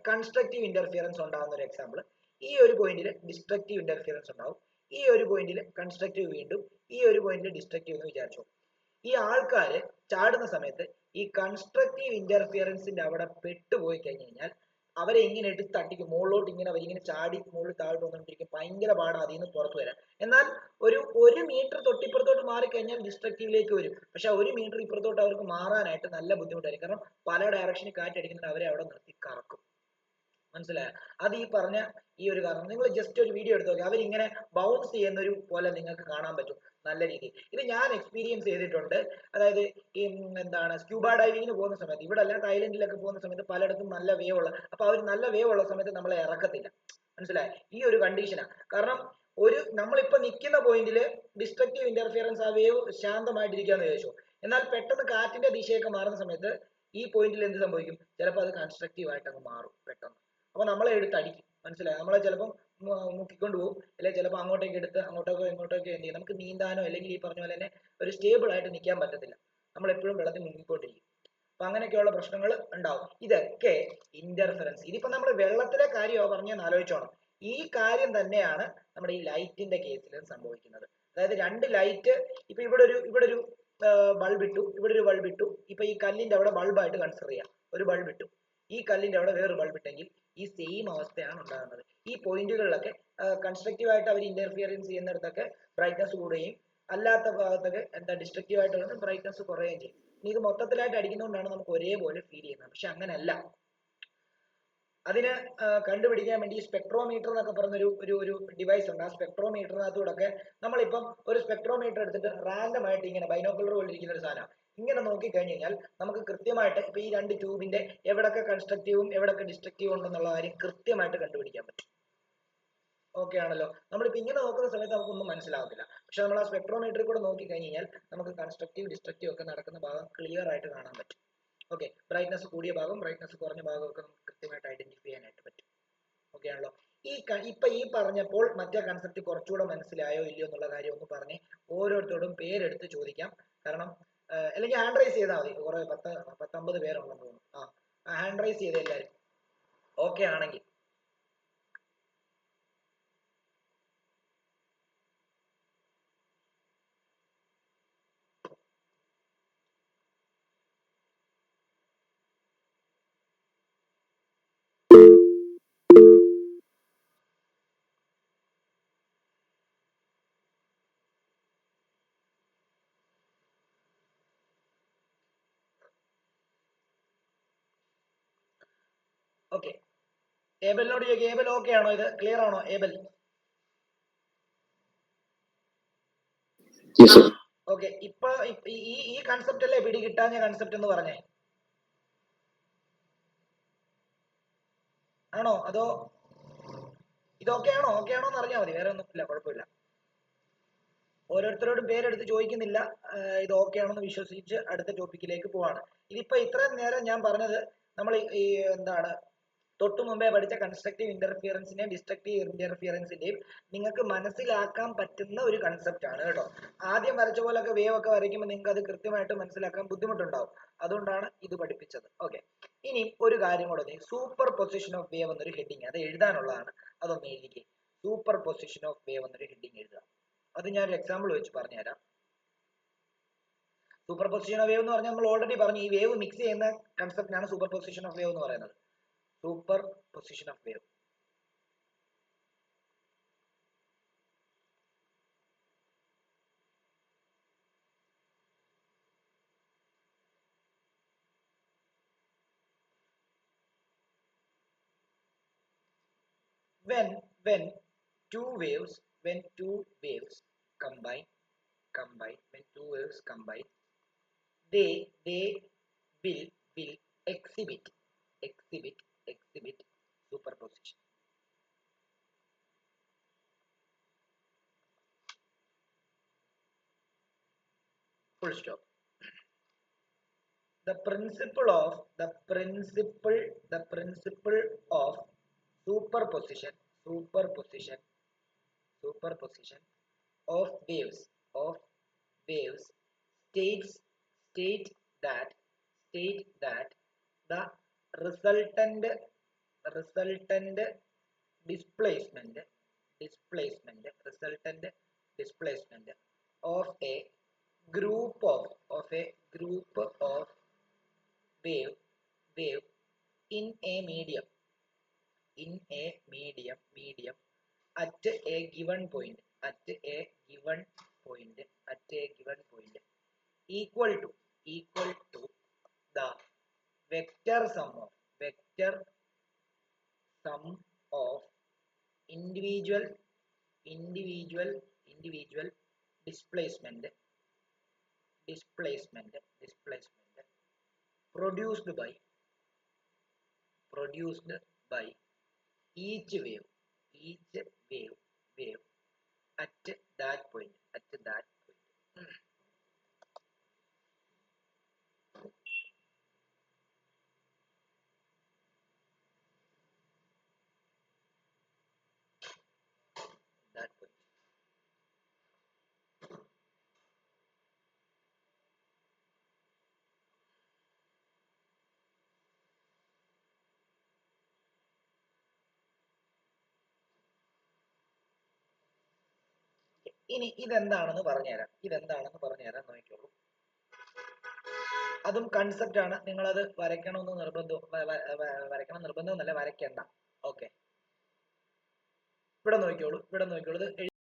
കൺസ്ട്രക്റ്റീവ് ഇന്റർഫിയറൻസ് ഉണ്ടാകുന്ന ഒരു എക്സാമ്പിൾ. ഈ ഒരു പോയിന്റിൽ ഡിസ്ട്രക്റ്റീവ് ഇന്റർഫിയറൻസ് ഉണ്ടാവും. ഈ ഒരു പോയിന്റിൽ കൺസ്ട്രക്റ്റീവ് വീണ്ടും, ഈ ഒരു പോയിന്റിൽ ഡിസ്ട്രക്റ്റീവ് എന്ന് വിചാരിച്ചു. ഈ ആൾക്കാര് ചാടുന്ന സമയത്ത് ഈ കൺസ്ട്രക്റ്റീവ് ഇന്റർഫിയറൻസിന്റെ അവിടെ പെട്ടുപോയി കഴിഞ്ഞു കഴിഞ്ഞാൽ അവരെ ഇങ്ങനെ എടുത്ത് തട്ടിക്കും, മുകളിലോട്ട് ഇങ്ങനെ അവരിങ്ങനെ ചാടി മുകളിൽ താഴോട്ട് വന്നുകൊണ്ടിരിക്കും. ഭയങ്കര പാടാണ് അതിൽ നിന്ന് പുറത്തു വരാൻ. എന്നാൽ ഒരു മീറ്റർ തൊട്ടിപ്പുറത്തോട്ട് മാറിക്കഴിഞ്ഞാൽ ഡിസ്ട്രക്റ്റീവിലേക്ക് വരും. പക്ഷെ 1 മീറ്റർ ഇപ്പുറത്തോട്ട് അവർക്ക് മാറാനായിട്ട് നല്ല ബുദ്ധിമുട്ടായിരിക്കും. കാരണം പല ഡയറക്ഷനിൽ കാറ്റടിക്കുന്നുണ്ട്, അവരെ അവിടെ നിർത്തി കറക്കും. മനസ്സിലായോ? അത് ഈ പറഞ്ഞ ഈ ഒരു കാരണം. നിങ്ങൾ ജസ്റ്റ് ഒരു വീഡിയോ എടുത്ത് നോക്കി, അവരിങ്ങനെ ബൗൺസ് ചെയ്യുന്ന ഒരു പോലെ നിങ്ങൾക്ക് കാണാൻ പറ്റും നല്ല രീതിയിൽ. ഇത് ഞാൻ എക്സ്പീരിയൻസ് ചെയ്തിട്ടുണ്ട്. അതായത് ഈ എന്താണ് സ്ക്യൂബ ഡൈവിങ്ങിന് പോകുന്ന സമയത്ത്, ഇവിടെ അല്ല തായ്ലൻഡിലൊക്കെ പോകുന്ന സമയത്ത് പലയിടത്തും നല്ല വേവ് ഉള്ള, അപ്പൊ അവർ നല്ല വേവ് ഉള്ള സമയത്ത് നമ്മളെ ഇറക്കത്തില്ല. മനസ്സിലായോ? ഈ ഒരു കണ്ടീഷനാണ്. കാരണം നമ്മളിപ്പോ നിൽക്കുന്ന പോയിന്റിൽ ഡിസ്ട്രക്റ്റീവ് ഇന്റർഫിയറൻസ്, ആ വേവ് ശാന്തമായിട്ടിരിക്കാന്ന് വിചാരിച്ചു. എന്നാൽ പെട്ടെന്ന് കാറ്റിന്റെ ദിശയൊക്കെ മാറുന്ന സമയത്ത് ഈ പോയിന്റിൽ എന്ത് സംഭവിക്കും? ചിലപ്പോൾ അത് കൺസ്ട്രക്റ്റീവ് ആയിട്ട് അങ്ങ് മാറും പെട്ടെന്ന്. അപ്പൊ നമ്മളെ എടുത്ത് അടിക്കും. മനസ്സിലായോ? നമ്മളെ ചിലപ്പം മുക്കിക്കൊണ്ട് പോകും, അല്ലെങ്കിൽ ചിലപ്പോൾ അങ്ങോട്ടേക്ക് എടുത്ത് അങ്ങോട്ടേക്കോ ഇങ്ങോട്ടേക്കോ എന്ത് ചെയ്യും, നമുക്ക് നീന്താനോ അല്ലെങ്കിൽ ഈ പറഞ്ഞ പോലെ തന്നെ ഒരു സ്റ്റേബിൾ ആയിട്ട് നിൽക്കാൻ പറ്റത്തില്ല. നമ്മൾ എപ്പോഴും വെള്ളത്തിൽ മുങ്ങിക്കൊണ്ടിരിക്കും. അപ്പൊ അങ്ങനെയൊക്കെയുള്ള പ്രശ്നങ്ങൾ ഉണ്ടാവും. ഇതൊക്കെ ഇന്റർഫറൻസ്. ഇതിപ്പോ നമ്മൾ വെള്ളത്തിലെ കാര്യമോ പറഞ്ഞെന്ന് ആലോചിച്ചോണം. ഈ കാര്യം തന്നെയാണ് നമ്മുടെ ഈ ലൈറ്റിന്റെ കേസിൽ സംഭവിക്കുന്നത്. അതായത് 2 ലൈറ്റ്, ഇപ്പൊ ഇവിടെ ഒരു ബൾബ് ഇട്ടു, ഇവിടെ ഒരു ബൾബ് ഇട്ടു. ഇപ്പൊ ഈ കല്ലിന്റെ അവിടെ ബൾബായിട്ട് കൺസിഡർ ചെയ്യാം, ഒരു ബൾബ് ഇട്ടു. ഈ കല്ലിന്റെ അവിടെ വേറൊരു ബൾബ് ഇട്ടെങ്കിൽ ഈ സെയിം അവസ്ഥയാണ് ഉണ്ടാകുന്നത്. ഈ പോയിന്റുകളിലൊക്കെ കൺസ്ട്രക്റ്റീവ് ആയിട്ട് അവർ ഇന്റർഫിയറൻസ് ചെയ്യുന്നിടത്തൊക്കെ ബ്രൈറ്റ്നസ് കൂടുകയും, അല്ലാത്ത ഭാഗത്തൊക്കെ എന്താ ഡിസ്ട്രക്റ്റീവ് ആയിട്ട് ബ്രൈറ്റ്നസ് കുറയുകയും ചെയ്യും. ഇത് മൊത്തത്തിലായിട്ട് അടിക്കുന്നതുകൊണ്ടാണ് നമുക്ക് ഒരേപോലെ ഫീൽ ചെയ്യുന്നത്. പക്ഷെ അങ്ങനെയല്ല. അതിന് കണ്ടുപിടിക്കാൻ വേണ്ടി സ്പെക്ട്രോമീറ്റർ എന്നൊക്കെ പറഞ്ഞ ഒരു ഡിവൈസ് ഉണ്ട്. ആ സ്പെക്ട്രോമീറ്ററിനകത്തൂടെ നമ്മളിപ്പം ഒരു സ്പെക്ട്രോമീറ്റർ എടുത്തിട്ട് റാൻഡം ആയിട്ട് ഇങ്ങനെ ബൈനോക്കുലർ പോലെ ഇരിക്കുന്ന ഒരു സാധനം ഇങ്ങനെ നോക്കി കഴിഞ്ഞ് കഴിഞ്ഞാൽ നമുക്ക് കൃത്യമായിട്ട് ഇപ്പൊ ഈ 2 ട്യൂബിന്റെ എവിടൊക്കെ കൺസ്ട്രക്റ്റീവും എവിടൊക്കെ ഡിസ്ട്രക്റ്റീവും ഉണ്ടെന്നുള്ള കാര്യം കൃത്യമായിട്ട് കണ്ടുപിടിക്കാൻ പറ്റും. ഓക്കെ ആണല്ലോ? നമ്മളിപ്പോ ഇങ്ങനെ നോക്കുന്ന സമയത്ത് നമുക്കൊന്നും മനസ്സിലാവത്തില്ല. പക്ഷെ നമ്മൾ ആ സ്പെക്ട്രോമീറ്ററിൽ കൂടെ നോക്കി കഴിഞ്ഞ് കഴിഞ്ഞാൽ നമുക്ക് കൺസ്ട്രക്റ്റീവ് ഡിസ്ട്രക്റ്റീവ് ഒക്കെ നടക്കുന്ന ഭാഗം ക്ലിയർ ആയിട്ട് കാണാൻ പറ്റും. ഓക്കെ, ബ്രൈറ്റ്നസ് കൂടിയ ഭാഗം ബ്രൈറ്റ്നസ് കുറഞ്ഞ ഭാഗമൊക്കെ നമുക്ക് കൃത്യമായിട്ട് ഐഡന്റിഫൈ ചെയ്യാനായിട്ട് പറ്റും. ഓക്കെ ആണല്ലോ? ഇപ്പൊ ഈ പറഞ്ഞപ്പോൾ മറ്റേ കൺസെപ്റ്റ് കുറച്ചുകൂടെ മനസ്സിലായോ ഇല്ലയോ എന്നുള്ള കാര്യം ഒന്ന് പറഞ്ഞ് ഓരോരുത്തരോടും പേരെടുത്ത് ചോദിക്കാം. കാരണം അല്ലെങ്കിൽ ഹാൻഡ് റൈസ് ചെയ്താൽ മതി. കുറെ 10-50 പേരുണ്ടെന്ന് തോന്നുന്നു. ഹാൻഡ് റൈസ് ചെയ്ത് എല്ലാവരും ഓക്കെ ആണെങ്കിൽ. ഓക്കെ, ഏബലിനോട് ചോദിക്കുക. ഏബൽ ഓക്കെ ആണോ? ഇത് ക്ലിയർ ആണോ ഏബൽ? ഓക്കെ, ഇപ്പൊ ഈ കൺസെപ്റ്റ് അല്ലേ പിടി കിട്ടാഞ്ഞ കൺസെപ്റ്റ് എന്ന് പറഞ്ഞേ? ആണോ? അതോ ഇത് ഓക്കെ ആണോ? ഓക്കെ ആണോ എന്ന് അറിഞ്ഞാൽ മതി, വേറെ ഒന്നും ഇല്ല, കുഴപ്പമില്ല. ഓരോരുത്തരോടും പേരെടുത്ത് ചോദിക്കുന്നില്ല. ഇത് ഓക്കെ ആണെന്ന് വിശ്വസിച്ച് അടുത്ത ടോപ്പിക്കിലേക്ക് പോവാണ്. ഇതിപ്പോ ഇത്രയും നേരം ഞാൻ പറഞ്ഞത് നമ്മൾ ഈ എന്താണ് തൊട്ടു മുമ്പേ പഠിച്ച കൺസ്ട്രക്റ്റീവ് ഇന്റർഫിയറൻസിന്റെയും ഡിസ്ട്രക്റ്റീവ് ഇന്റർഫിയറൻസിന്റെയും നിങ്ങൾക്ക് മനസ്സിലാക്കാൻ പറ്റുന്ന ഒരു കൺസെപ്റ്റ് ആണ് കേട്ടോ. ആദ്യം വരച്ച പോലൊക്കെ വേവ് ഒക്കെ വരയ്ക്കുമ്പോൾ നിങ്ങൾക്ക് അത് കൃത്യമായിട്ട് മനസ്സിലാക്കാൻ ബുദ്ധിമുട്ടുണ്ടാവും. അതുകൊണ്ടാണ് ഇത് പഠിപ്പിച്ചത്. ഓക്കെ, ഇനി ഒരു കാര്യം കൂടെ, സൂപ്പർ പൊസിഷൻ ഓഫ് വേവ് എന്നൊരു ഹെഡിങ് അത് എഴുതാനുള്ളതാണ്. അതൊന്ന് എഴുതിക്കേ. സൂപ്പർ പൊസിഷൻ ഓഫ് വേവ് എന്നൊരു ഹെഡിങ് എഴുതുക. അത് ഞാൻ ഒരു എക്സാമ്പിൾ വെച്ച് പറഞ്ഞുതരാം. സൂപ്പർ പൊസിഷൻ ഓഫ് വേവ് എന്ന് പറഞ്ഞാൽ നമ്മൾ ഓൾറെഡി പറഞ്ഞു, ഈ വേവ് മിക്സ് ചെയ്യുന്ന കൺസെപ്റ്റിനാണ് സൂപ്പർ പൊസിഷൻ ഓഫ് വേവ് എന്ന് പറയുന്നത്. Super position of wave. When two waves combine, when two waves combine, they will exhibit superposition. Full stop. The principle of superposition of waves state that the resultant displacement resultant displacement of a group of wave in a medium at a given point equal to the vector sum of individual displacement produced by each wave at that point. That point. ഇനി ഇതെന്താണെന്ന് പറഞ്ഞുതരാം നോക്കിക്കോളൂ. അതും concept ആണ്, നിങ്ങളത് വരയ്ക്കണമെന്ന് നിർബന്ധമൊന്നുമല്ല, വരയ്ക്കണ്ട. Okay, ഇവിടെ നോക്കിക്കോളൂ ഇത്